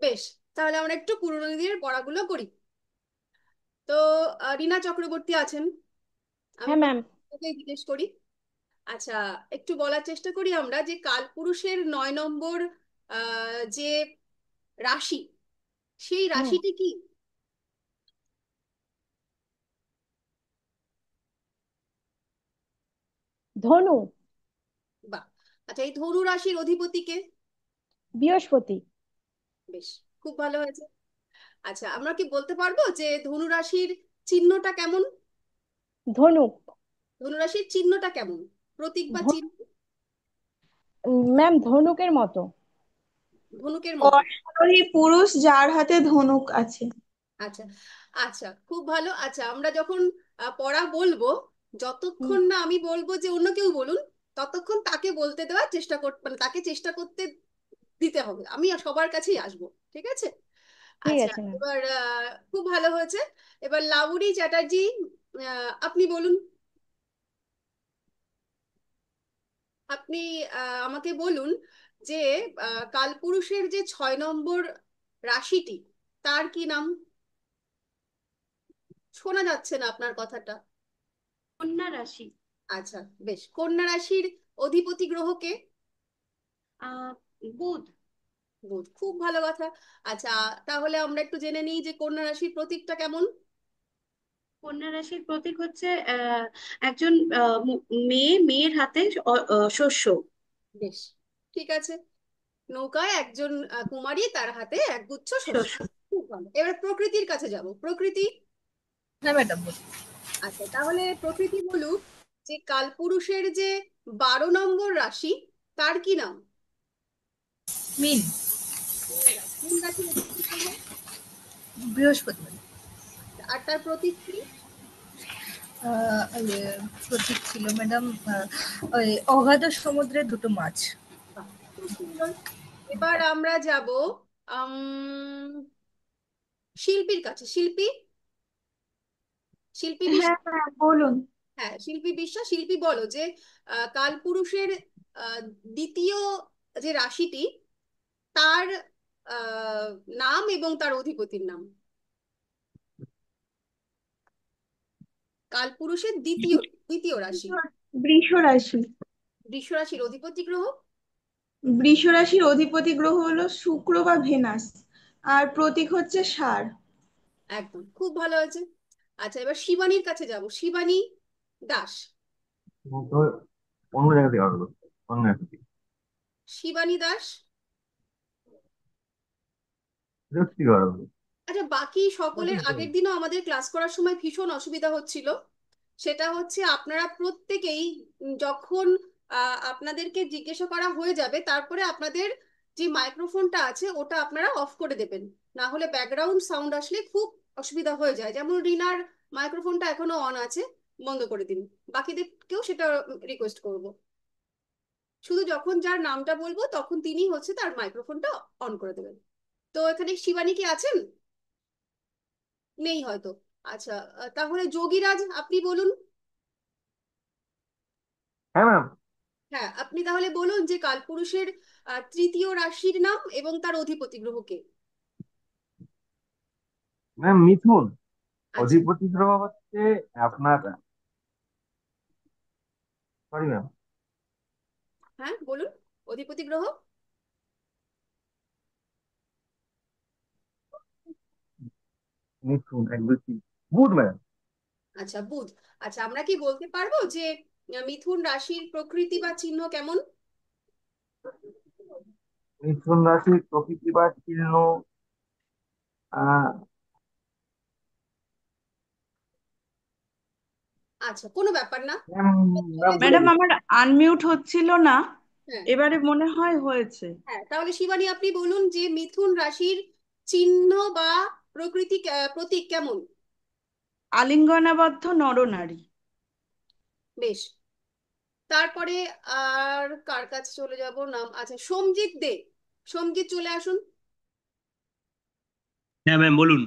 বেশ, তাহলে আমরা একটু পুরোনো দিনের পড়াগুলো করি। তো রিনা চক্রবর্তী আছেন, আমি হ্যাঁ ম্যাম। প্রথমে জিজ্ঞেস করি। আচ্ছা, একটু বলার চেষ্টা করি আমরা যে কালপুরুষের 9 নম্বর যে রাশি, সেই হুম। রাশিটি কি? ধনু। বাহ। আচ্ছা, এই ধনু রাশির অধিপতি কে? বৃহস্পতি। বেশ, খুব ভালো হয়েছে। আচ্ছা, আমরা কি বলতে পারবো যে ধনু রাশির চিহ্নটা কেমন? ধনুক। ধনু রাশির চিহ্নটা কেমন, প্রতীক বা চিহ্ন? ম্যাম ধনুকের মতো। ধনুকের মতো। অশ্বারোহী পুরুষ যার হাতে ধনুক আছে। আচ্ছা। আচ্ছা, খুব ভালো। আচ্ছা, আমরা যখন পড়া বলবো, হুম। যতক্ষণ না আমি বলবো যে অন্য কেউ বলুন, ততক্ষণ তাকে বলতে দেওয়ার চেষ্টা করতে, মানে তাকে চেষ্টা করতে দিতে হবে। আমি সবার কাছেই আসবো, ঠিক আছে? ঠিক আচ্ছা, আছে ম্যাম। এবার খুব ভালো হয়েছে। এবার লাবণী চ্যাটার্জি, আপনি বলুন। আপনি আমাকে বলুন যে কালপুরুষের যে 6 নম্বর রাশিটি, তার কি নাম? শোনা যাচ্ছে না আপনার কথাটা। কন্যা রাশি। আচ্ছা, বেশ, কন্যা রাশির অধিপতি গ্রহকে? আহ বুধ। বুধ, খুব ভালো কথা। আচ্ছা, তাহলে আমরা একটু জেনে নিই যে কন্যা রাশির প্রতীকটা কেমন। কন্যা রাশির প্রতীক হচ্ছে একজন মেয়ে, মেয়ের হাতে শস্য। বেশ, ঠিক আছে। নৌকায় একজন কুমারী, তার হাতে একগুচ্ছ শস্য। শস্য। খুব ভালো। এবার প্রকৃতির কাছে যাব। প্রকৃতি। হ্যাঁ ম্যাডাম, বলুন। আচ্ছা, তাহলে প্রকৃতি বলুক যে কালপুরুষের যে 12 নম্বর রাশি, তার কি নাম? মিন। মীন রাশি। মীন রাশির অধিপতি গ্রহ? বৃহস্পতি। আর তার প্রতীক কি? প্রতীক ছিল ম্যাডাম, ওই অগাধ সমুদ্রে দুটো মাছ। বাহ, খুব সুন্দর। এবার আমরা যাব শিল্পীর কাছে। শিল্পী, শিল্পী হ্যাঁ বিশ্বাস। হ্যাঁ, বলুন। হ্যাঁ, শিল্পী বিশ্বাস, শিল্পী বলো যে কালপুরুষের আহ, দ্বিতীয় যে রাশিটি, তার আহ, নাম এবং তার অধিপতির নাম। কালপুরুষের দ্বিতীয় দ্বিতীয় রাশি, বৃষ রাশি। বৃষ রাশির অধিপতি গ্রহ? বৃষ রাশির অধিপতি গ্রহ হলো শুক্র বা ভেনাস, আর প্রতীক হচ্ছে ষাঁড়। একদম, খুব ভালো হয়েছে। আচ্ছা, এবার শিবানীর কাছে যাব। শিবানী দাস। তো অন্য জায়গা থেকে অর্ডার করতে হবে, অন্য অ্যাপ থেকে। শিবানী দাস। বিরক্তি থেকে অর্ডার করতে আচ্ছা, বাকি সকলের আগের দিনও আমাদের ক্লাস করার সময় ভীষণ অসুবিধা হচ্ছিল। সেটা হচ্ছে আপনারা প্রত্যেকেই যখন আপনাদেরকে জিজ্ঞাসা করা হয়ে যাবে, তারপরে আপনাদের যে মাইক্রোফোনটা আছে ওটা আপনারা অফ করে দেবেন। না হলে ব্যাকগ্রাউন্ড সাউন্ড আসলে খুব অসুবিধা হয়ে যায়। যেমন রিনার মাইক্রোফোনটা এখনো অন আছে, বন্ধ করে দিন। বাকিদেরকেও সেটা রিকোয়েস্ট করব। শুধু যখন যার নামটা বলবো তখন তিনি হচ্ছে তার মাইক্রোফোনটা অন করে দেবেন। তো এখানে শিবানী কি আছেন? নেই হয়তো। আচ্ছা, তাহলে যোগীরাজ, আপনি বলুন। হ্যাঁ ম্যাম। হ্যাঁ, আপনি তাহলে বলুন যে কালপুরুষের তৃতীয় রাশির নাম এবং তার অধিপতি গ্রহকে? ম্যাম মিথুন। আচ্ছা। অধিপতি গ্রহ হচ্ছে আপনার, সরি ম্যাম, হ্যাঁ, বলুন। অধিপতি গ্রহ? মিথুন এক দুই তিন, বুধ ম্যাম। আচ্ছা, বুধ। আচ্ছা, আমরা কি বলতে পারবো যে মিথুন রাশির প্রকৃতি বা চিহ্ন কেমন? মিথুন রাশির প্রকৃতি বা চিহ্ন, আহ আচ্ছা, কোনো ব্যাপার না। ম্যাম, ম্যাম চলে ভুলে যাই। ম্যাডাম, গেছি। আমার আনমিউট হচ্ছিল না। হ্যাঁ। এবারে মনে হয় হয়েছে। হ্যাঁ, তাহলে শিবানী আপনি বলুন যে মিথুন রাশির চিহ্ন বা প্রকৃতি প্রতীক কেমন? আলিঙ্গনাবদ্ধ নরনারী। বেশ। তারপরে আর কার কাছে চলে যাব নাম? আচ্ছা, সোমজিৎ দে। সোমজিৎ, চলে আসুন। হ্যাঁ ম্যাম বলুন।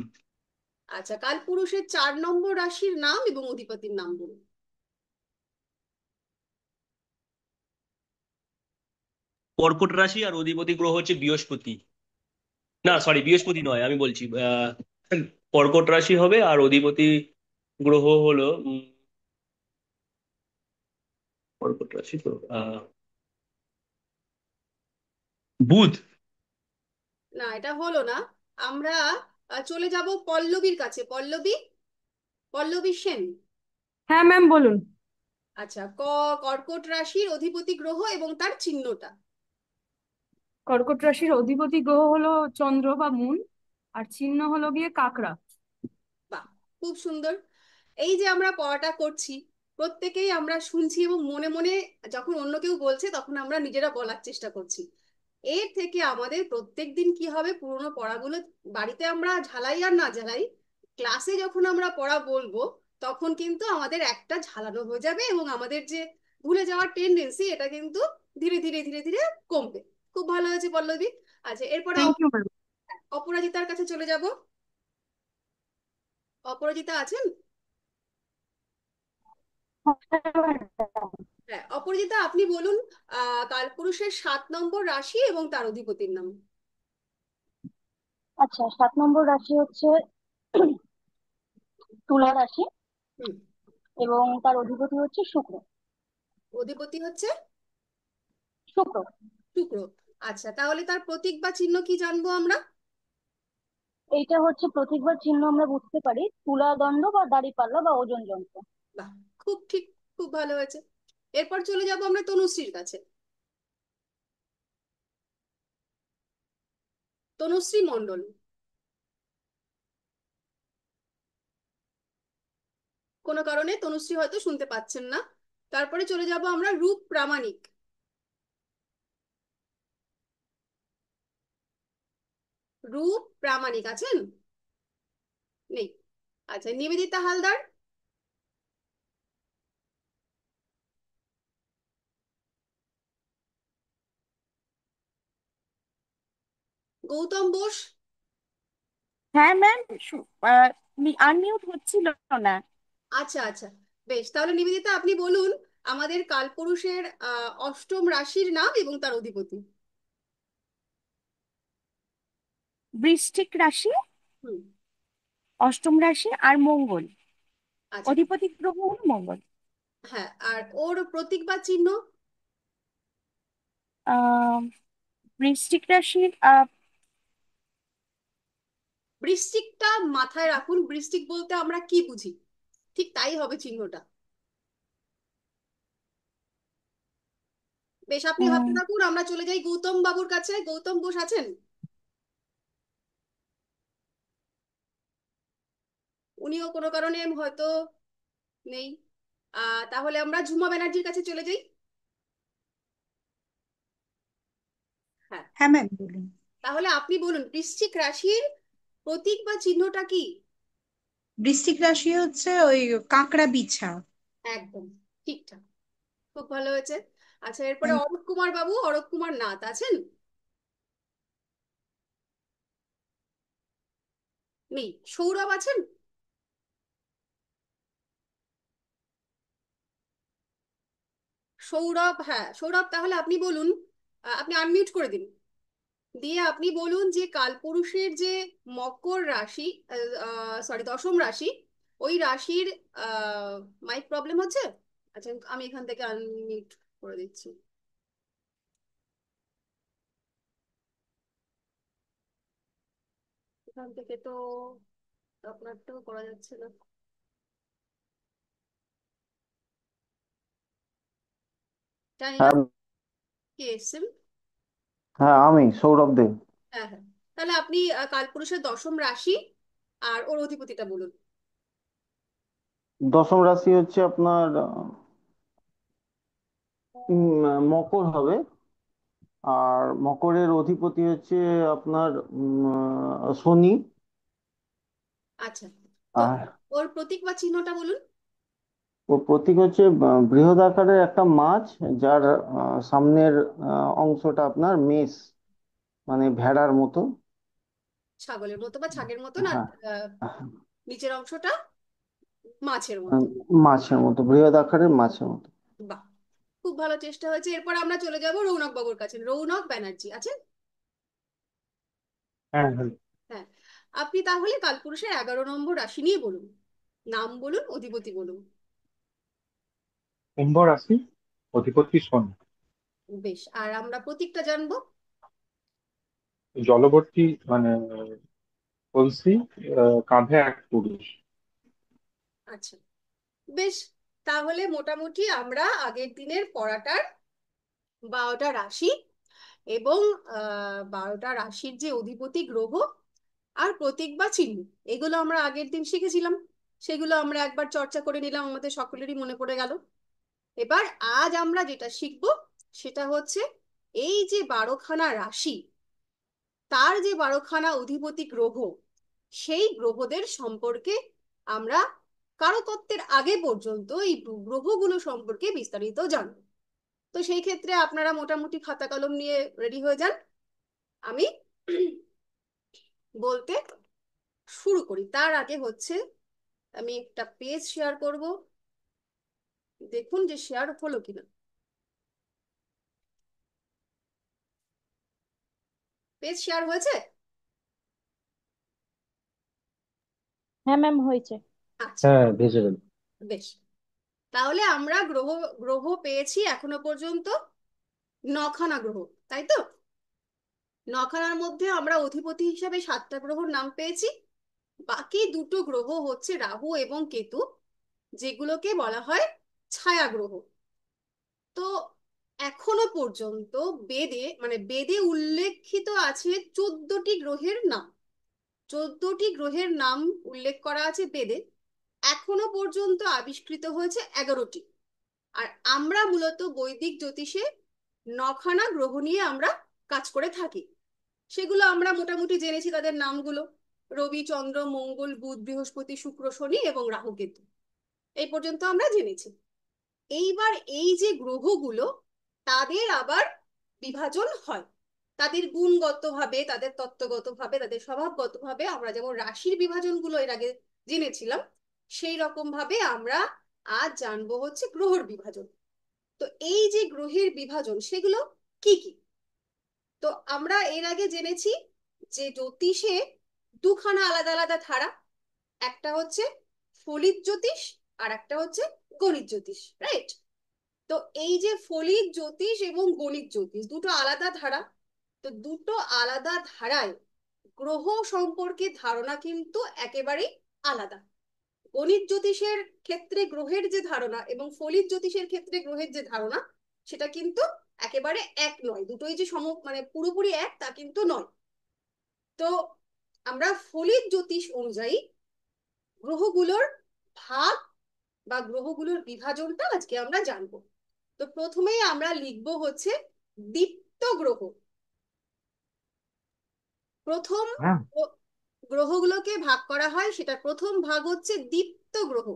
আচ্ছা, কালপুরুষের 4 নম্বর রাশির নাম এবং অধিপতির নাম বলুন। কর্কট রাশি আর অধিপতি গ্রহ হচ্ছে বৃহস্পতি। না সরি, বৃহস্পতি নয়, আমি বলছি কর্কট রাশি হবে, আর অধিপতি গ্রহ হলো কর্কট রাশি তো বুধ। না, এটা হলো না। আমরা চলে যাব পল্লবীর কাছে। পল্লবী, পল্লবী সেন। হ্যাঁ ম্যাম বলুন। আচ্ছা, কর্কট রাশির অধিপতি গ্রহ এবং তার চিহ্নটা। কর্কট রাশির অধিপতি গ্রহ হলো চন্দ্র বা মুন, আর চিহ্ন হলো গিয়ে কাকড়া। বাহ, খুব সুন্দর। এই যে আমরা পড়াটা করছি, প্রত্যেকেই আমরা শুনছি এবং মনে মনে যখন অন্য কেউ বলছে তখন আমরা নিজেরা বলার চেষ্টা করছি। এর থেকে আমাদের প্রত্যেক দিন কি হবে, পুরোনো পড়াগুলো বাড়িতে আমরা ঝালাই আর না ঝালাই, ক্লাসে যখন আমরা পড়া বলবো তখন কিন্তু আমাদের একটা ঝালানো হয়ে যাবে এবং আমাদের যে ভুলে যাওয়ার টেন্ডেন্সি এটা কিন্তু ধীরে ধীরে ধীরে ধীরে কমবে। খুব ভালো হয়েছে পল্লবী। আচ্ছা, এরপরে থ্যাংক ইউ ম্যাম। অপরাজিতার কাছে চলে যাব। অপরাজিতা আছেন? হ্যাঁ, অপরাজিতা, আপনি বলুন কালপুরুষের 7 নম্বর রাশি এবং তার অধিপতির নাম। আচ্ছা, 7 নম্বর রাশি হচ্ছে তুলা রাশি, হুম। এবং তার অধিপতি হচ্ছে শুক্র। অধিপতি হচ্ছে শুক্র। শুক্র। আচ্ছা, তাহলে তার প্রতীক বা চিহ্ন কি জানবো আমরা? এইটা হচ্ছে প্রতীক বা চিহ্ন আমরা বুঝতে পারি তুলা দণ্ড বা দাঁড়িপাল্লা বা ওজন যন্ত্র। বাহ, খুব ঠিক, খুব ভালো হয়েছে। এরপর চলে যাব আমরা তনুশ্রীর কাছে। তনুশ্রী মণ্ডল। কোনো কারণে তনুশ্রী হয়তো শুনতে পাচ্ছেন না। তারপরে চলে যাব আমরা রূপ প্রামাণিক। রূপ প্রামাণিক আছেন? নেই। আচ্ছা, নিবেদিতা হালদার। গৌতম বোস। হ্যাঁ ম্যাম, আনমিউট হচ্ছিল না। আচ্ছা আচ্ছা, বেশ, তাহলে নিবেদিতা আপনি বলুন আমাদের কালপুরুষের অষ্টম রাশির নাম এবং তার অধিপতি। বৃশ্চিক রাশি, হুম। অষ্টম রাশি আর মঙ্গল, আচ্ছা। অধিপতি গ্রহ হলো মঙ্গল। হ্যাঁ, আর ওর প্রতীক বা চিহ্ন? আহ বৃশ্চিক রাশির বৃশ্চিকটা মাথায় রাখুন। বৃশ্চিক বলতে আমরা কি বুঝি, ঠিক তাই হবে চিহ্নটা। বেশ, আপনি ভাবতে উম, থাকুন, আমরা চলে যাই গৌতম বাবুর কাছে। গৌতম বোস আছেন? উনিও কোনো কারণে হয়তো নেই। তাহলে আমরা ঝুমা ব্যানার্জির কাছে চলে যাই। হ্যাঁ, হ্যাঁ ম্যাম বলুন। তাহলে আপনি বলুন বৃশ্চিক রাশির প্রতীক বা চিহ্নটা কি? বৃশ্চিক রাশি হচ্ছে ওই কাঁকড়া বিছা। একদম ঠিকঠাক, খুব ভালো হয়েছে। আচ্ছা, এরপরে Thank- অরূপ কুমার বাবু, অরূপ কুমার নাথ আছেন? নেই। সৌরভ আছেন? সৌরভ, হ্যাঁ সৌরভ, তাহলে আপনি বলুন, আপনি আনমিউট করে দিন, দিয়ে আপনি বলুন যে কালপুরুষের যে মকর রাশি, সরি দশম রাশি, ওই রাশির মাইক প্রবলেম হচ্ছে। আচ্ছা, আমি এখান থেকে আনমিউট করে দিচ্ছি। এখান থেকে তো আপনারটাও করা যাচ্ছে না। জানি না হ্যাঁ। কে এসছেন। হ্যাঁ, আমি সৌরভ দে। হ্যাঁ হ্যাঁ, তাহলে আপনি কালপুরুষের দশম রাশি আর ওর অধিপতিটা বলুন। দশম রাশি হচ্ছে আপনার মকর হবে। আর মকরের অধিপতি হচ্ছে আপনার শনি। আচ্ছা, তো আর ওর প্রতীক বা চিহ্নটা বলুন। ও প্রতীক হচ্ছে বৃহৎ আকারের একটা মাছ, যার সামনের অংশটা আপনার মেষ, মানে ভেড়ার মতো। ছাগলের মতো বা ছাগের মতো না? হ্যাঁ, আহ, নিচের অংশটা মাছের মতো। মাছের মতো, বৃহৎ আকারের মাছের মতো। বাহ, খুব ভালো চেষ্টা হয়েছে। এরপর আমরা চলে যাব রৌনক বাবুর কাছে। রৌনক ব্যানার্জি আছেন? হ্যাঁ হ্যাঁ। হ্যাঁ, আপনি তাহলে কালপুরুষের 11 নম্বর রাশি নিয়ে বলুন, নাম বলুন, অধিপতি বলুন। কুম্ভ রাশি, অধিপতি শনি। বেশ, আর আমরা প্রতীকটা জানবো। জলবর্তী মানে কলসি, কাঁধে এক পুরুষ। আচ্ছা, বেশ, তাহলে মোটামুটি আমরা আগের দিনের পড়াটার 12টা রাশি এবং 12টা রাশির যে অধিপতি গ্রহ আর প্রতীক বা চিহ্ন, এগুলো আমরা আগের দিন শিখেছিলাম। সেগুলো আমরা একবার চর্চা করে নিলাম, আমাদের সকলেরই মনে পড়ে গেল। এবার আজ আমরা যেটা শিখবো সেটা হচ্ছে এই যে 12খানা রাশি, তার যে 12খানা অধিপতি গ্রহ, সেই গ্রহদের সম্পর্কে আমরা কারকত্বের আগে পর্যন্ত এই গ্রহগুলো সম্পর্কে বিস্তারিত জানবো। তো সেই ক্ষেত্রে আপনারা মোটামুটি খাতা কলম নিয়ে রেডি হয়ে যান। আমি বলতে শুরু করি, তার আগে হচ্ছে আমি একটা পেজ শেয়ার করব, দেখুন যে শেয়ার হলো কিনা। পেজ শেয়ার হয়েছে? হ্যাঁ ম্যাম, হয়েছে। আচ্ছা, হ্যাঁ, ভিজিবল। বেশ, তাহলে আমরা গ্রহ গ্রহ পেয়েছি এখনো পর্যন্ত 9খানা গ্রহ, তাই তো? 9খানার মধ্যে আমরা অধিপতি হিসাবে 7টা গ্রহর নাম পেয়েছি। বাকি দুটো গ্রহ হচ্ছে রাহু এবং কেতু, যেগুলোকে বলা হয় ছায়া গ্রহ। তো এখনো পর্যন্ত বেদে, মানে বেদে উল্লেখিত আছে 14টি গ্রহের নাম। 14টি গ্রহের নাম উল্লেখ করা আছে বেদে, এখনো পর্যন্ত আবিষ্কৃত হয়েছে 11টি। আর আমরা মূলত বৈদিক জ্যোতিষে 9খানা গ্রহ নিয়ে আমরা কাজ করে থাকি। সেগুলো আমরা মোটামুটি জেনেছি, তাদের নামগুলো: রবি, চন্দ্র, মঙ্গল, বুধ, বৃহস্পতি, শুক্র, শনি এবং রাহু, কেতু। এই পর্যন্ত আমরা জেনেছি। এইবার এই যে গ্রহগুলো, তাদের আবার বিভাজন হয়। তাদের গুণগতভাবে, তাদের তত্ত্বগতভাবে, তাদের স্বভাবগতভাবে আমরা যেমন রাশির বিভাজনগুলো এর আগে জেনেছিলাম, সেই রকম ভাবে আমরা আজ জানবো হচ্ছে গ্রহর বিভাজন। তো এই যে গ্রহের বিভাজন, সেগুলো কি কি? তো আমরা এর আগে জেনেছি যে জ্যোতিষে দুখানা আলাদা আলাদা ধারা, একটা হচ্ছে ফলিত জ্যোতিষ আর একটা হচ্ছে গণিত জ্যোতিষ, রাইট? তো এই যে ফলিত জ্যোতিষ এবং গণিত জ্যোতিষ দুটো আলাদা ধারা, তো দুটো আলাদা ধারায় গ্রহ সম্পর্কে ধারণা কিন্তু একেবারেই আলাদা। গণিত জ্যোতিষের ক্ষেত্রে গ্রহের যে ধারণা এবং ফলিত জ্যোতিষের ক্ষেত্রে গ্রহের যে ধারণা, সেটা কিন্তু একেবারে এক নয়। দুটোই যে মানে পুরোপুরি এক তা কিন্তু নয়। তো আমরা ফলিত জ্যোতিষ অনুযায়ী গ্রহগুলোর ভাগ বা গ্রহগুলোর বিভাজনটা আজকে আমরা জানবো। তো প্রথমেই আমরা লিখবো হচ্ছে দীপ্ত গ্রহ। প্রথম হ্যাঁ। গ্রহগুলোকে ভাগ করা হয়, সেটা প্রথম ভাগ হচ্ছে দীপ্ত গ্রহ।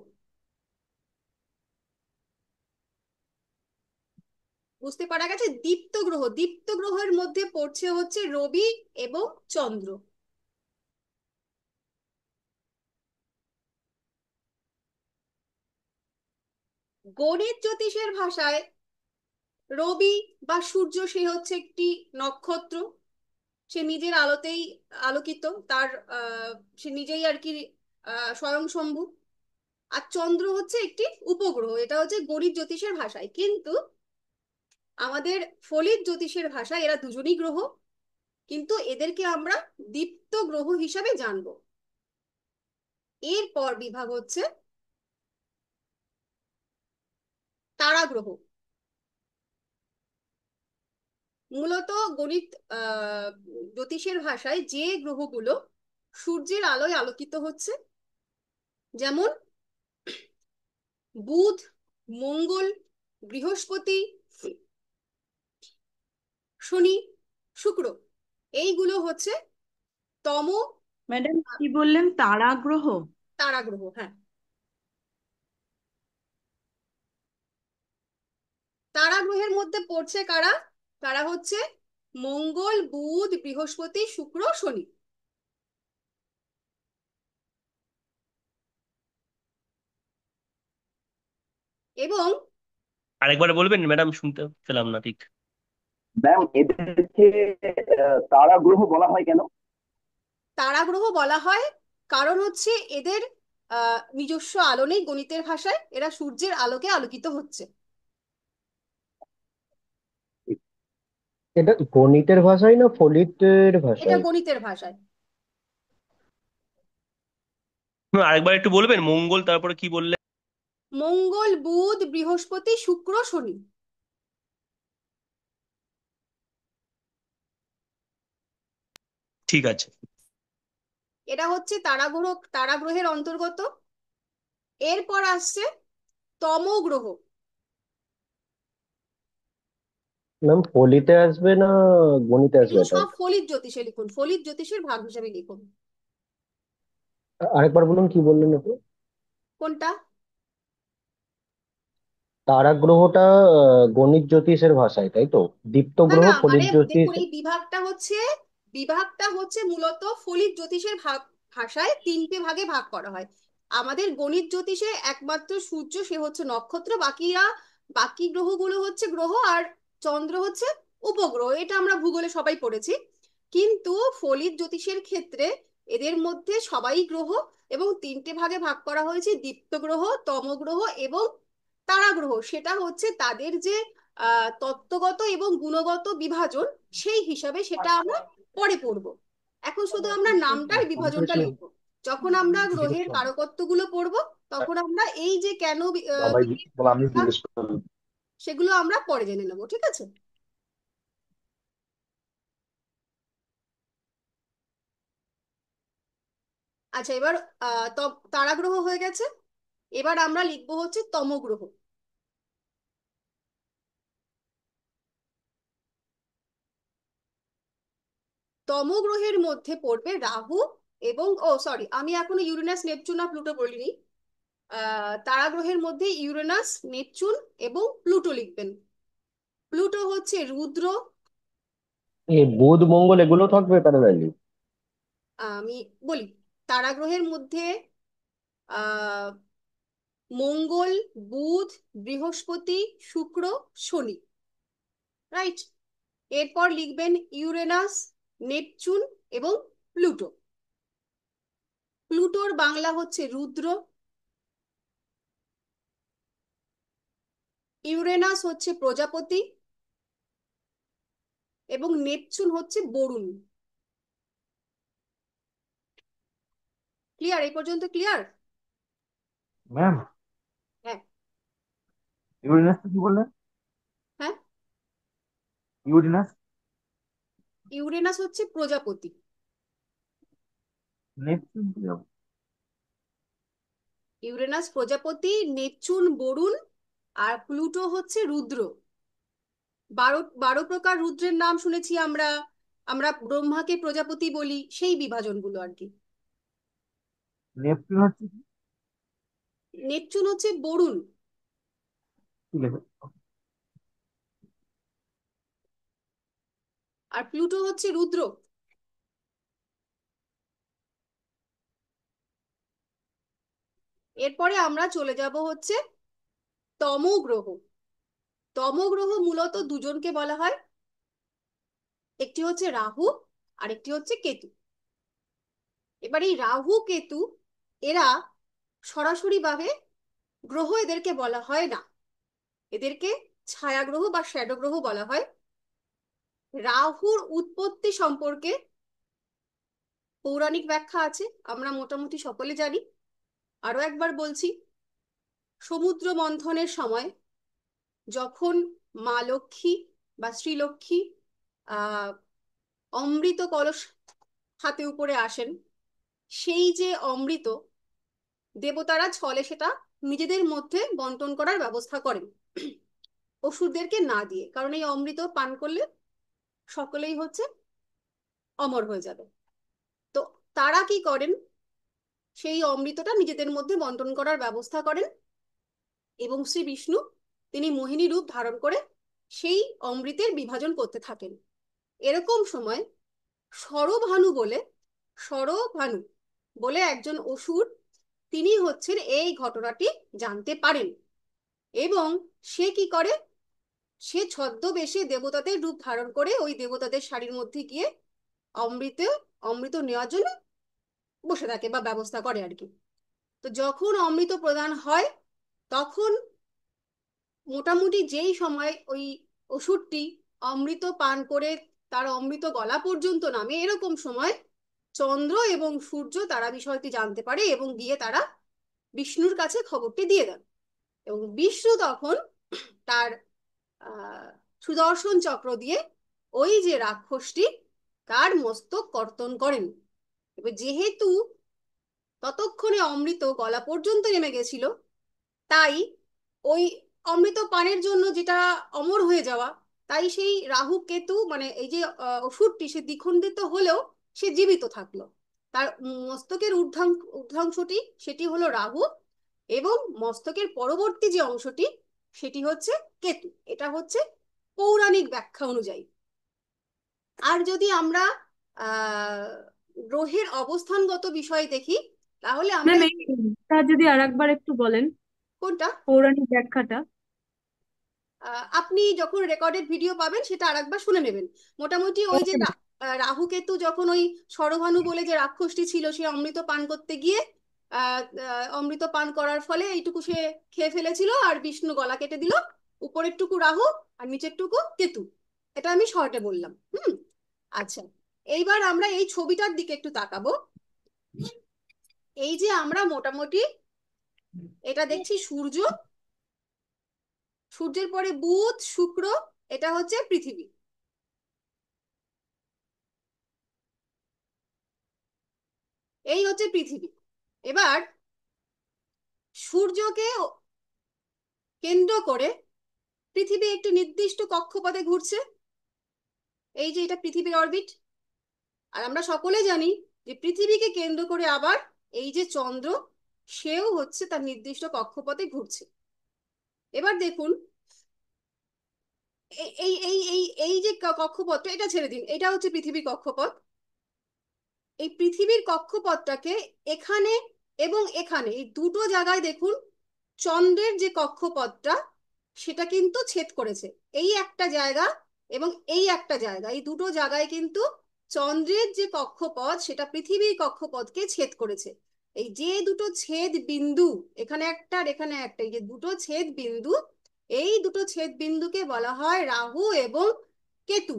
বুঝতে পারা গেছে? দীপ্ত গ্রহ, দীপ্ত গ্রহের মধ্যে পড়ছে হচ্ছে রবি এবং চন্দ্র। গণিত জ্যোতিষের ভাষায় রবি বা সূর্য, সে হচ্ছে একটি নক্ষত্র। সে নিজের আলোতেই আলোকিত, তার সে নিজেই আর কি স্বয়ংসম্ভু। আর চন্দ্র হচ্ছে একটি উপগ্রহ, এটা হচ্ছে গণিত জ্যোতিষের ভাষায়। কিন্তু আমাদের ফলিত জ্যোতিষের ভাষায় এরা দুজনই গ্রহ, কিন্তু এদেরকে আমরা দীপ্ত গ্রহ হিসাবে জানবো। এরপর বিভাগ হচ্ছে তারা গ্রহ। মূলত গণিত জ্যোতিষের ভাষায় যে গ্রহগুলো সূর্যের আলোয় আলোকিত হচ্ছে, যেমন বুধ, মঙ্গল, বৃহস্পতি, শনি, শুক্র, এইগুলো হচ্ছে তম ম্যাডাম কি বললেন, তারা গ্রহ? তারা গ্রহ। হ্যাঁ, তারা গ্রহের মধ্যে পড়ছে কারা? তারা হচ্ছে মঙ্গল, বুধ, বৃহস্পতি, শুক্র, শনি। এবং আরেকবার বলবেন ম্যাডাম, শুনতে পেলাম না ঠিক। ম্যাম, এদেরকে তারা গ্রহ বলা হয় কেন? তারা গ্রহ বলা হয় কারণ হচ্ছে এদের নিজস্ব আলো নেই, গণিতের ভাষায় এরা সূর্যের আলোকে আলোকিত হচ্ছে। এটা গণিতের ভাষায় না ফলিতের এটা ভাষায়? গণিতের ভাষায়। আরেকবার একটু বলবেন মঙ্গল, তারপরে কি বললেন? মঙ্গল, বুধ, বৃহস্পতি, শুক্র, শনি। ঠিক আছে। এটা হচ্ছে তারা গ্রহের অন্তর্গত। এরপর আসছে তম গ্রহ। ম্যাম ফলিতে আসবে না গণিতে আসবে এগুলো এটা? সব ফলিত জ্যোতিষে লিখুন, ফলিত জ্যোতিষের ভাগ হিসাবে লিখুন। আরেকবার বলুন কি বললেন আপনি? কোনটা? তারা গ্রহটা গণিত জ্যোতিষের ভাষায়, তাই তো? দীপ্ত না গ্রহ না, ফলিত মানে জ্যোতিষ। দেখুন এই বিভাগটা হচ্ছে মূলত ফলিত জ্যোতিষের ভাষায় তিনটে ভাগে ভাগ করা হয়। আমাদের গণিত জ্যোতিষে একমাত্র সূর্য, সে হচ্ছে নক্ষত্র, বাকি গ্রহগুলো হচ্ছে গ্রহ, আর চন্দ্র হচ্ছে উপগ্রহ। এটা আমরা ভূগোলে সবাই পড়েছি। কিন্তু ফলিত জ্যোতিষের ক্ষেত্রে এদের মধ্যে সবাই গ্রহ, এবং তিনটে ভাগে ভাগ করা হয়েছে: দীপ্ত গ্রহ, তম গ্রহ এবং তারা গ্রহ। সেটা হচ্ছে তাদের যে তত্ত্বগত এবং গুণগত বিভাজন, সেই হিসাবে সেটা আমরা পরে পড়ব। এখন শুধু আমরা নামটার বিভাজনটা লিখবো। যখন আমরা গ্রহের কারকত্বগুলো পড়ব, তখন আমরা এই যে কেন বাবাই বলে আমি জিজ্ঞেস করলাম। সেগুলো আমরা পরে জেনে নেবো, ঠিক আছে? আচ্ছা, এবার তারা গ্রহ হয়ে গেছে। এবার আমরা লিখবো হচ্ছে তম গ্রহ। তম গ্রহের মধ্যে পড়বে রাহু এবং, ও সরি, আমি এখনো ইউরেনাস, নেপচুন আর প্লুটো বলিনি। তারা গ্রহের মধ্যে ইউরেনাস, নেপচুন এবং প্লুটো লিখবেন। প্লুটো হচ্ছে রুদ্র। এই বুধ মঙ্গল এগুলো থাকবে প্যারালালি? আমি বলি, তারা গ্রহের মধ্যে আহ মঙ্গল, বুধ, বৃহস্পতি, শুক্র, শনি, রাইট? এরপর লিখবেন ইউরেনাস, নেপচুন এবং প্লুটো। প্লুটোর বাংলা হচ্ছে রুদ্র, ইউরেনাস হচ্ছে প্রজাপতি এবং নেপচুন হচ্ছে বরুণ। ক্লিয়ার? এই পর্যন্ত ক্লিয়ার? ম্যাম হ্যাঁ। ইউরেনাস কি বললেন? হ্যাঁ, ইউরেনাস? ইউরেনাস হচ্ছে প্রজাপতি, নেপচুন কি হবে? ইউরেনাস প্রজাপতি, নেপচুন বরুণ, আর প্লুটো হচ্ছে রুদ্র। 12 প্রকার রুদ্রের নাম শুনেছি আমরা, আমরা ব্রহ্মাকে প্রজাপতি বলি, সেই বিভাজনগুলো আর কি। নেপচুন হচ্ছে কি? নেপচুন হচ্ছে বরুণ, কি লেখা? আর প্লুটো হচ্ছে রুদ্র। এরপরে আমরা চলে যাব হচ্ছে তম গ্রহ। তম গ্রহ মূলত দুজনকে বলা হয়, একটি হচ্ছে রাহু আর একটি হচ্ছে কেতু। এবার এই রাহু কেতু, এরা সরাসরি ভাবে গ্রহ এদেরকে বলা হয় না, এদেরকে ছায়া গ্রহ বা শ্যাডো গ্রহ বলা হয়। রাহুর উৎপত্তি সম্পর্কে পৌরাণিক ব্যাখ্যা আছে, আমরা মোটামুটি সকলে জানি। আরো একবার বলছি, সমুদ্র মন্থনের সময় যখন মা লক্ষ্মী বা শ্রীলক্ষ্মী আহ অমৃত কলস হাতে উপরে আসেন, সেই যে অমৃত দেবতারা ছলে সেটা নিজেদের মধ্যে বন্টন করার ব্যবস্থা করেন, অসুরদেরকে না দিয়ে, কারণ এই অমৃত পান করলে সকলেই হচ্ছে অমর হয়ে যাবে। তো তারা কি করেন, সেই অমৃতটা নিজেদের মধ্যে বন্টন করার ব্যবস্থা করেন, এবং শ্রী বিষ্ণু তিনি মোহিনী রূপ ধারণ করে সেই অমৃতের বিভাজন করতে থাকেন। এরকম সময় সরভানু সরভানু বলে একজন অসুর, তিনি হচ্ছেন এই ঘটনাটি জানতে পারেন, এবং সে কি করে, সে ছদ্মবেশে দেবতাদের রূপ ধারণ করে ওই দেবতাদের শাড়ির মধ্যে গিয়ে অমৃত অমৃত নেওয়ার জন্য বসে থাকে বা ব্যবস্থা করে আর কি। তো যখন অমৃত প্রদান হয় তখন মোটামুটি যেই সময় ওই ওষুধটি অমৃত পান করে তার অমৃত গলা পর্যন্ত নামে, এরকম সময় চন্দ্র এবং সূর্য তারা বিষয়টি জানতে পারে এবং গিয়ে তারা বিষ্ণুর কাছে খবরটি দিয়ে দেন। এবং বিষ্ণু তখন তার সুদর্শন চক্র দিয়ে ওই যে রাক্ষসটি তার মস্তক কর্তন করেন। এবার যেহেতু ততক্ষণে অমৃত গলা পর্যন্ত নেমে গেছিল, তাই ওই অমৃত পানের জন্য যেটা অমর হয়ে যাওয়া, তাই সেই রাহু কেতু মানে এই যে অসুরটি সে দ্বিখণ্ডিত হলেও সে জীবিত থাকলো। তার মস্তকের ঊর্ধ্বাংশটি সেটি হলো রাহু, এবং মস্তকের পরবর্তী যে অংশটি সেটি হচ্ছে কেতু। এটা হচ্ছে পৌরাণিক ব্যাখ্যা অনুযায়ী। আর যদি আমরা আহ গ্রহের অবস্থানগত বিষয় দেখি, তাহলে আমরা ম্যাম এইটা যদি আরেকবার একটু বলেন, কোনটা? পৌরাণিক ব্যাখ্যাটা। আপনি যখন রেকর্ডেড ভিডিও পাবেন সেটা আরেকবার শুনে নেবেন। মোটামুটি ওই যে রাহু কেতু যখন ওই সরভানু বলে যে রাক্ষসটি ছিল, সে অমৃত পান করতে গিয়ে অমৃত পান করার ফলে এইটুকু সে খেয়ে ফেলেছিল, আর বিষ্ণু গলা কেটে দিল। উপরের টুকু রাহু আর নিচের টুকু কেতু। এটা আমি শর্টে বললাম। আচ্ছা, এইবার আমরা এই ছবিটার দিকে একটু তাকাবো। এই যে আমরা মোটামুটি এটা দেখছি সূর্য, সূর্যের পরে বুধ, শুক্র, এটা হচ্ছে পৃথিবী। এই হচ্ছে পৃথিবী। এবার সূর্যকে কেন্দ্র করে পৃথিবী একটি নির্দিষ্ট কক্ষপথে ঘুরছে। এই যে এটা পৃথিবীর অরবিট। আর আমরা সকলে জানি যে পৃথিবীকে কেন্দ্র করে আবার এই যে চন্দ্র, সেও হচ্ছে তার নির্দিষ্ট কক্ষপথে ঘুরছে। এবার দেখুন এই এই এই এই এই যে কক্ষপথটা, এটা ছেড়ে দিন, এটা হচ্ছে পৃথিবীর কক্ষপথ। এই পৃথিবীর কক্ষপথটাকে এখানে এবং এখানে এই দুটো জায়গায় দেখুন, চন্দ্রের যে কক্ষপথটা সেটা কিন্তু ছেদ করেছে। এই একটা জায়গা এবং এই একটা জায়গা, এই দুটো জায়গায় কিন্তু চন্দ্রের যে কক্ষপথ সেটা পৃথিবীর কক্ষপথকে ছেদ করেছে। এই যে দুটো ছেদ বিন্দু, এখানে একটা আর এখানে একটা, এই যে দুটো ছেদ বিন্দু, এই দুটো ছেদ বিন্দুকে বলা হয় রাহু এবং কেতু।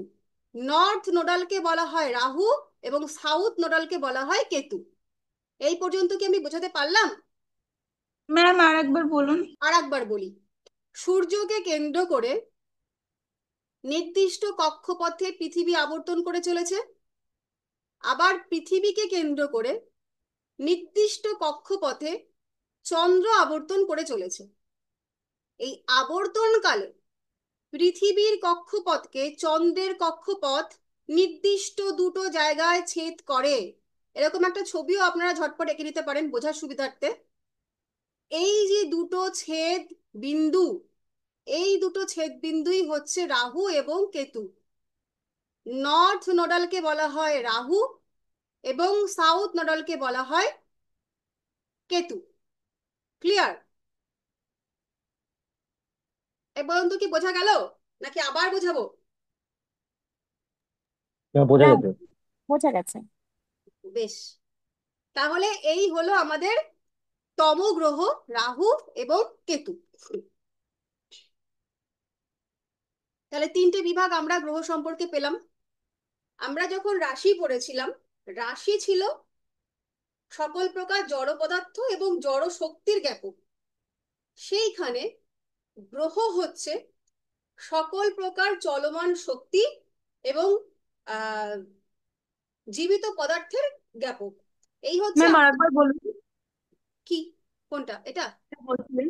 নর্থ নোডালকে বলা হয় রাহু এবং সাউথ নোডালকে বলা হয় কেতু। এই পর্যন্ত কি আমি বোঝাতে পারলাম? ম্যাম আর একবার বলুন। আর একবার বলি। সূর্যকে কেন্দ্র করে নির্দিষ্ট কক্ষপথে পৃথিবী আবর্তন করে চলেছে, আবার পৃথিবীকে কেন্দ্র করে নির্দিষ্ট কক্ষপথে চন্দ্র আবর্তন করে চলেছে। এই আবর্তনকালে পৃথিবীর কক্ষপথকে চন্দ্রের কক্ষপথ নির্দিষ্ট দুটো জায়গায় ছেদ করে। এরকম একটা ছবিও আপনারা ঝটপট এঁকে নিতে পারেন বোঝার সুবিধার্থে। এই যে দুটো ছেদ বিন্দু, এই দুটো ছেদ বিন্দুই হচ্ছে রাহু এবং কেতু। নর্থ নোডালকে বলা হয় রাহু এবং সাউথ নোডালকে বলা হয় কেতু। ক্লিয়ার? এ পর্যন্ত কি বোঝা গেল নাকি আবার বোঝাবো? না, বোঝা না, গেছে। বোঝা গেছে। বেশ, তাহলে এই হলো আমাদের তম গ্রহ রাহু এবং কেতু। তাহলে তিনটে বিভাগ আমরা গ্রহ সম্পর্কে পেলাম। আমরা যখন রাশি পড়েছিলাম, রাশি ছিল সকল প্রকার জড় পদার্থ এবং জড় শক্তির জ্ঞাপক। সেইখানে গ্রহ হচ্ছে সকল প্রকার চলমান শক্তি এবং আহ জীবিত পদার্থের জ্ঞাপক। এই হচ্ছে ম্যাম আরেকবার বলুন, কি, কোনটা এটা? বলছিলেন।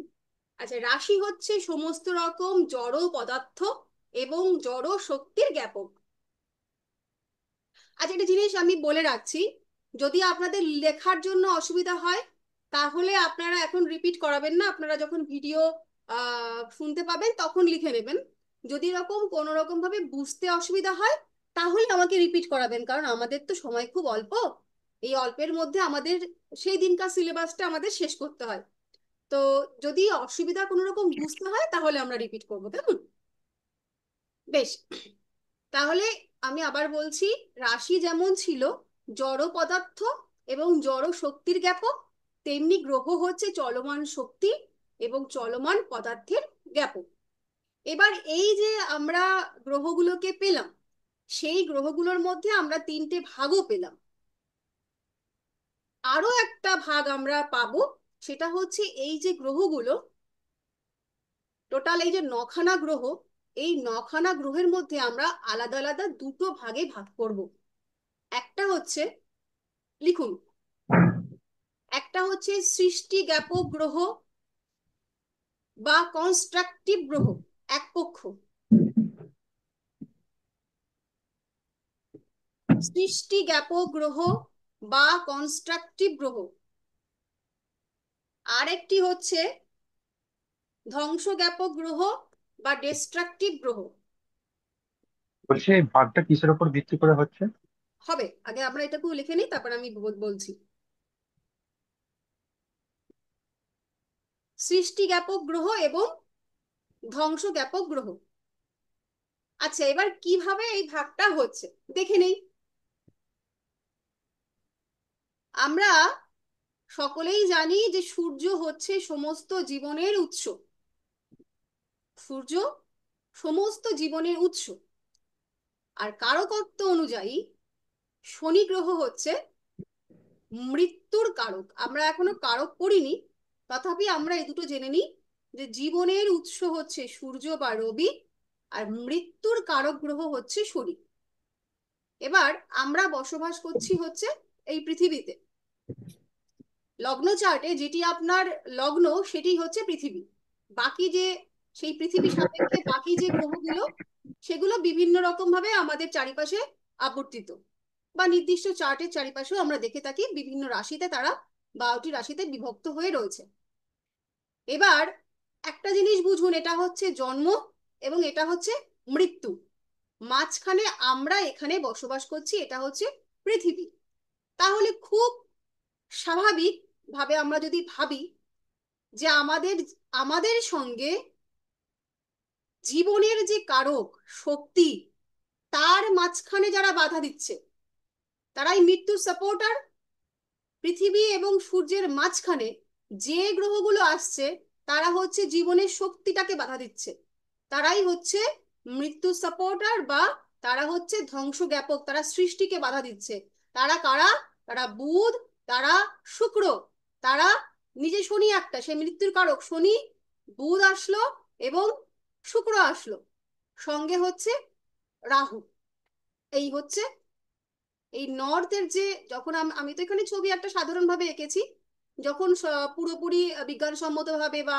আচ্ছা, রাশি হচ্ছে সমস্ত রকম জড় পদার্থ এবং জড় শক্তির জ্ঞাপক। আচ্ছা, একটা জিনিস আমি বলে রাখছি, যদি আপনাদের লেখার জন্য অসুবিধা হয় তাহলে আপনারা এখন রিপিট করাবেন না, আপনারা যখন ভিডিও শুনতে পাবেন তখন লিখে নেবেন। যদি এরকম কোনো রকম ভাবে বুঝতে অসুবিধা হয় তাহলে আমাকে রিপিট করাবেন, কারণ আমাদের তো সময় খুব অল্প। এই অল্পের মধ্যে আমাদের সেই দিনকার সিলেবাসটা আমাদের শেষ করতে হয়। তো যদি অসুবিধা কোনো রকম বুঝতে হয় তাহলে আমরা রিপিট করবো, কেমন? বেশ, তাহলে আমি আবার বলছি, রাশি যেমন ছিল জড় পদার্থ এবং জড় শক্তির জ্ঞাপক, তেমনি গ্রহ হচ্ছে চলমান শক্তি এবং চলমান পদার্থের জ্ঞাপক। এবার এই যে আমরা গ্রহগুলোকে পেলাম, সেই গ্রহগুলোর মধ্যে আমরা তিনটে ভাগও পেলাম। আরো একটা ভাগ আমরা পাবো, সেটা হচ্ছে এই যে গ্রহগুলো, টোটাল এই যে নখানা গ্রহ, এই নখানা গ্রহের মধ্যে আমরা আলাদা আলাদা দুটো ভাগে ভাগ করব। একটা হচ্ছে, লিখুন, একটা হচ্ছে সৃষ্টি জ্ঞাপক গ্রহ বা কনস্ট্রাকটিভ গ্রহ, এক পক্ষ। সৃষ্টি জ্ঞাপক গ্রহ বা কনস্ট্রাকটিভ গ্রহ। আরেকটি হচ্ছে ধ্বংস জ্ঞাপক গ্রহ বা ডিস্ট্রাকটিভ গ্রহ। বলছি এই ভাগটা কিসের উপর ভিত্তি করে হচ্ছে? হবে, আগে আমরা এটাকেও লিখে নিই, তারপর আমি বলছি। সৃষ্টি জ্ঞাপক গ্রহ এবং ধ্বংস জ্ঞাপক গ্রহ। আচ্ছা, এবার কিভাবে এই ভাগটা হচ্ছে দেখে নেই। আমরা সকলেই জানি যে সূর্য হচ্ছে সমস্ত জীবনের উৎস। সূর্য সমস্ত জীবনের উৎস। আর কারকত্ব অনুযায়ী শনি গ্রহ হচ্ছে মৃত্যুর কারক। আমরা এখনো কারক করিনি, তথাপি আমরা এই দুটো জেনে নিই যে জীবনের উৎস হচ্ছে সূর্য বা রবি, আর মৃত্যুর কারক গ্রহ হচ্ছে শনি। এবার আমরা বসবাস করছি হচ্ছে এই পৃথিবীতে। লগ্ন চার্টে যেটি আপনার লগ্ন, সেটি হচ্ছে পৃথিবী। বাকি যে সেই পৃথিবী সাপেক্ষে বাকি যে গ্রহগুলো, সেগুলো বিভিন্ন রকম ভাবে আমাদের চারিপাশে আবর্তিত, বা নির্দিষ্ট চার্টের চারিপাশেও আমরা দেখে থাকি বিভিন্ন রাশিতে তারা 12টি রাশিতে বিভক্ত হয়ে রয়েছে। এবার একটা জিনিস বুঝুন, এটা হচ্ছে জন্ম এবং এটা হচ্ছে মৃত্যু। মাঝখানে আমরা এখানে বসবাস করছি, এটা হচ্ছে পৃথিবী। তাহলে খুব স্বাভাবিক ভাবে আমরা যদি ভাবি যে আমাদের আমাদের সঙ্গে জীবনের যে কারক শক্তি, তার মাঝখানে যারা বাধা দিচ্ছে, তারাই মৃত্যুর সাপোর্টার। পৃথিবী এবং সূর্যের মাঝখানে যে গ্রহগুলো আসছে, তারা হচ্ছে জীবনের শক্তিটাকে বাধা দিচ্ছে। তারাই হচ্ছে মৃত্যুর সাপোর্টার, বা তারা হচ্ছে ধ্বংস জ্ঞাপক, তারা সৃষ্টিকে বাধা দিচ্ছে। তারা কারা? তারা বুধ, তারা শুক্র, তারা নিজে শনি একটা, সে মৃত্যুর কারক। শনি, বুধ আসলো এবং শুক্র আসলো, সঙ্গে হচ্ছে রাহু। এই হচ্ছে এই নর্থের যে, যখন আমি তো এখানে ছবি একটা সাধারণভাবে এঁকেছি, যখন পুরোপুরি বিজ্ঞানসম্মত ভাবে বা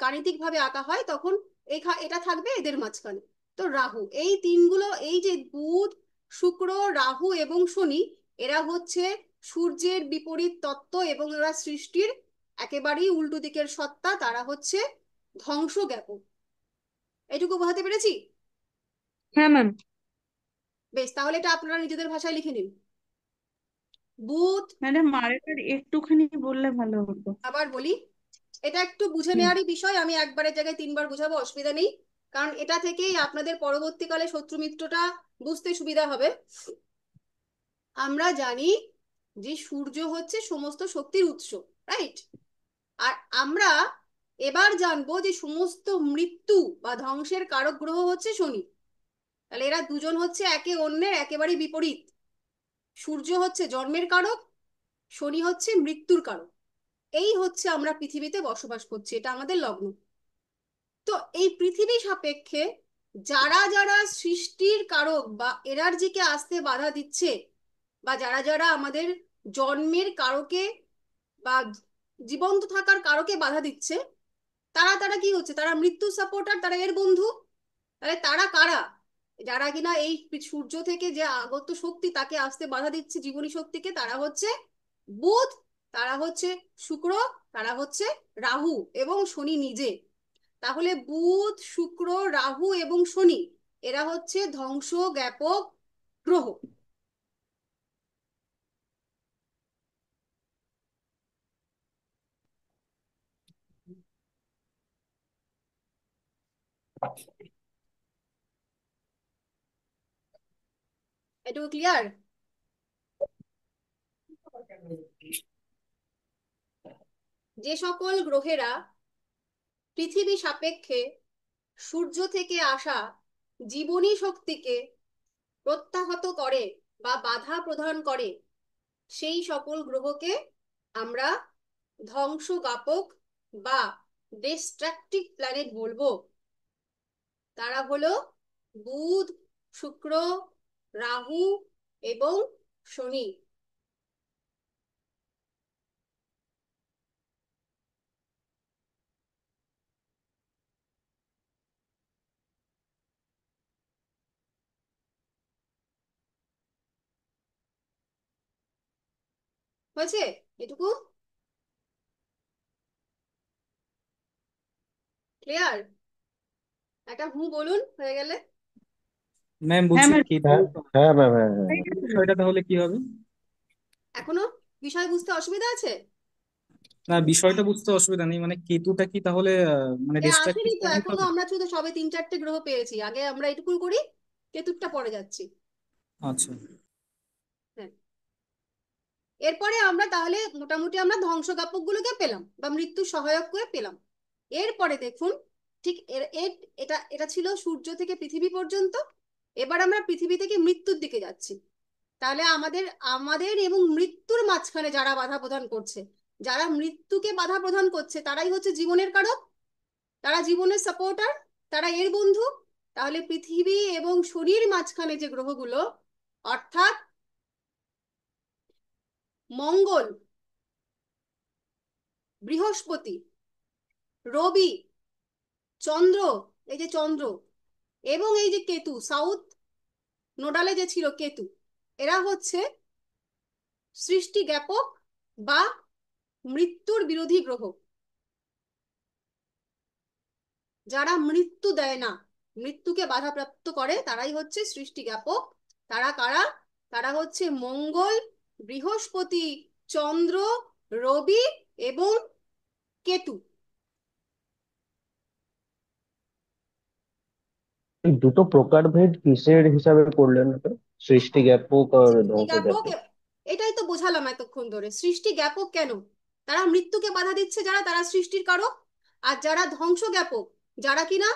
গাণিতিক ভাবে আঁকা হয়, তখন এটা থাকবে এদের মাঝখানে। তো রাহু, এই তিনগুলো, এই যে বুধ, শুক্র, রাহু এবং শনি, এরা হচ্ছে সূর্যের বিপরীত তত্ত্ব এবং এরা সৃষ্টির একেবারেই উল্টো দিকের সত্তা। তারা হচ্ছে ধ্বংস জ্ঞাপক। এটুকু বোঝাতে পেরেছি? হ্যাঁ ম্যাম। বেশ, তাহলে এটা আপনারা নিজেদের ভাষায় লিখে নিন। বুধ, ম্যাডাম আরেকবার একটুখানি বললে ভালো হতো। আবার বলি, এটা একটু বুঝে হুম। নেওয়ারই বিষয়। আমি একবারের জায়গায় তিনবার বুঝাবো, অসুবিধা নেই, কারণ এটা থেকেই আপনাদের পরবর্তীকালে শত্রু মিত্রটা বুঝতে সুবিধা হবে। আমরা জানি যে সূর্য হচ্ছে সমস্ত শক্তির উৎস, রাইট? আর আমরা এবার জানবো যে সমস্ত মৃত্যু বা ধ্বংসের কারক গ্রহ হচ্ছে শনি। তাহলে এরা দুজন হচ্ছে একে অন্যের একেবারে বিপরীত। সূর্য হচ্ছে জন্মের কারক, শনি হচ্ছে মৃত্যুর কারক। এই হচ্ছে আমরা পৃথিবীতে বসবাস করছি, এটা আমাদের লগ্ন। তো এই পৃথিবী সাপেক্ষে যারা যারা সৃষ্টির কারক বা এনার্জিকে আসতে বাধা দিচ্ছে, বা যারা যারা আমাদের জন্মের কারকে বা জীবন্ত থাকার কারকে বাধা দিচ্ছে, তারা তারা কি হচ্ছে? তারা মৃত্যু সাপোর্টার, তারা এর বন্ধু। তাহলে তারা কারা? যারা কিনা এই সূর্য থেকে যে আগত শক্তি তাকে আসতে বাধা দিচ্ছে, জীবনী শক্তিকে, তারা হচ্ছে বুধ, তারা হচ্ছে শুক্র, তারা হচ্ছে রাহু এবং শনি নিজে। তাহলে বুধ, শুক্র, রাহু এবং শনি, এরা হচ্ছে ধ্বংস জ্ঞাপক গ্রহ। এটুকু ক্লিয়ার? যে সকল গ্রহেরা পৃথিবী সাপেক্ষে সূর্য থেকে আসা জীবনী শক্তিকে প্রত্যাহত করে বা বাধা প্রদান করে, সেই সকল গ্রহকে আমরা ধ্বংসজ্ঞাপক বা ডিস্ট্রাকটিভ প্ল্যানেট বলবো। তারা হলো বুধ, শুক্র, রাহু এবং শনি। হয়েছে এটুকু? ক্লিয়ার? একটা হু বলুন হয়ে গেলে। ম্যাম হ্যাঁ বলছি ম্যাম, কি হ্যাঁ, হ্যাঁ ম্যাম, হ্যাঁ, হ্যাঁ, হ্যাঁ। বিষয়টা তাহলে কি হবে? এখনো বিষয় বুঝতে অসুবিধা আছে? না, বিষয়টা বুঝতে অসুবিধা নেই, মানে কেতুটা কি তাহলে মানে এ ডিস্ট্রাকটিভ আসেনি তো প্ল্যানেট এখনো, হবে? আমরা শুধু সবে 3-4টে গ্রহ পেয়েছি, আগে আমরা এটুকু করি, কেতুরটা পরে যাচ্ছি। আচ্ছা। হ্যাঁ, এরপরে আমরা তাহলে মোটামুটি আমরা ধ্বংসজ্ঞাপক গুলোকে পেলাম বা মৃত্যু সহায়ককে পেলাম। এরপরে দেখুন, ঠিক এটা এটা ছিল সূর্য থেকে পৃথিবী পর্যন্ত। এবার আমরা পৃথিবী থেকে মৃত্যুর দিকে যাচ্ছি। তাহলে আমাদের আমাদের এবং মৃত্যুর মাঝখানে যারা বাধা প্রদান করছে, যারা মৃত্যুকে বাধা প্রদান করছে, তারাই হচ্ছে জীবনের কারক, তারা জীবনের সাপোর্টার, তারা এর বন্ধু। তাহলে পৃথিবী এবং শনির মাঝখানে যে গ্রহগুলো, অর্থাৎ মঙ্গল, বৃহস্পতি, রবি, চন্দ্র, এই যে চন্দ্র, এবং এই যে কেতু, সাউথ নোডালে যে ছিল কেতু, এরা হচ্ছে সৃষ্টি জ্ঞাপক বা মৃত্যুর বিরোধী গ্রহ। যারা মৃত্যু দেয় না, মৃত্যুকে বাধাপ্রাপ্ত করে, তারাই হচ্ছে সৃষ্টি জ্ঞাপক। তারা কারা? তারা হচ্ছে মঙ্গল, বৃহস্পতি, চন্দ্র, রবি এবং কেতু। এই দুটো প্রকারভেদ কিসের হিসাবে করলেন এটা? সৃষ্টি জ্ঞাপক আর সৃষ্টি ধ্বংস জ্ঞাপক, জ্ঞাপক? এটাই তো বোঝালাম এতক্ষণ ধরে। সৃষ্টি জ্ঞাপক কেন? তারা মৃত্যুকে বাধা দিচ্ছে, যারা, তারা সৃষ্টির কারক। আর যারা ধ্বংস জ্ঞাপক, যারা কিনা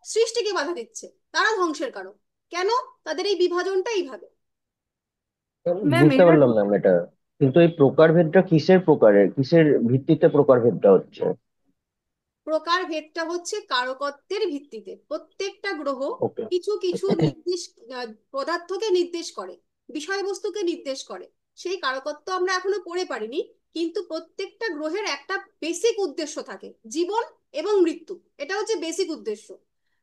সৃষ্টিকে বাধা দিচ্ছে, তারা ধ্বংসের কারক। কেন? তাদের এই বিভাজনটা এইভাবে। ম্যাম বুঝতে এরা পারলাম ম্যাম এটা, কিন্তু এই প্রকারভেদটা কিসের প্রকারের, কিসের ভিত্তিতে প্রকারভেদটা হচ্ছে? প্রকার ভেদটা হচ্ছে কারকত্বের ভিত্তিতে। প্রত্যেকটা গ্রহ ওকে। কিছু কিছু নির্দেশ, পদার্থকে নির্দেশ করে, বিষয়বস্তুকে নির্দেশ করে। সেই কারকত্ব আমরা এখনো পড়ে পারিনি, কিন্তু প্রত্যেকটা গ্রহের একটা বেসিক উদ্দেশ্য থাকে, জীবন এবং মৃত্যু। এটা হচ্ছে বেসিক উদ্দেশ্য।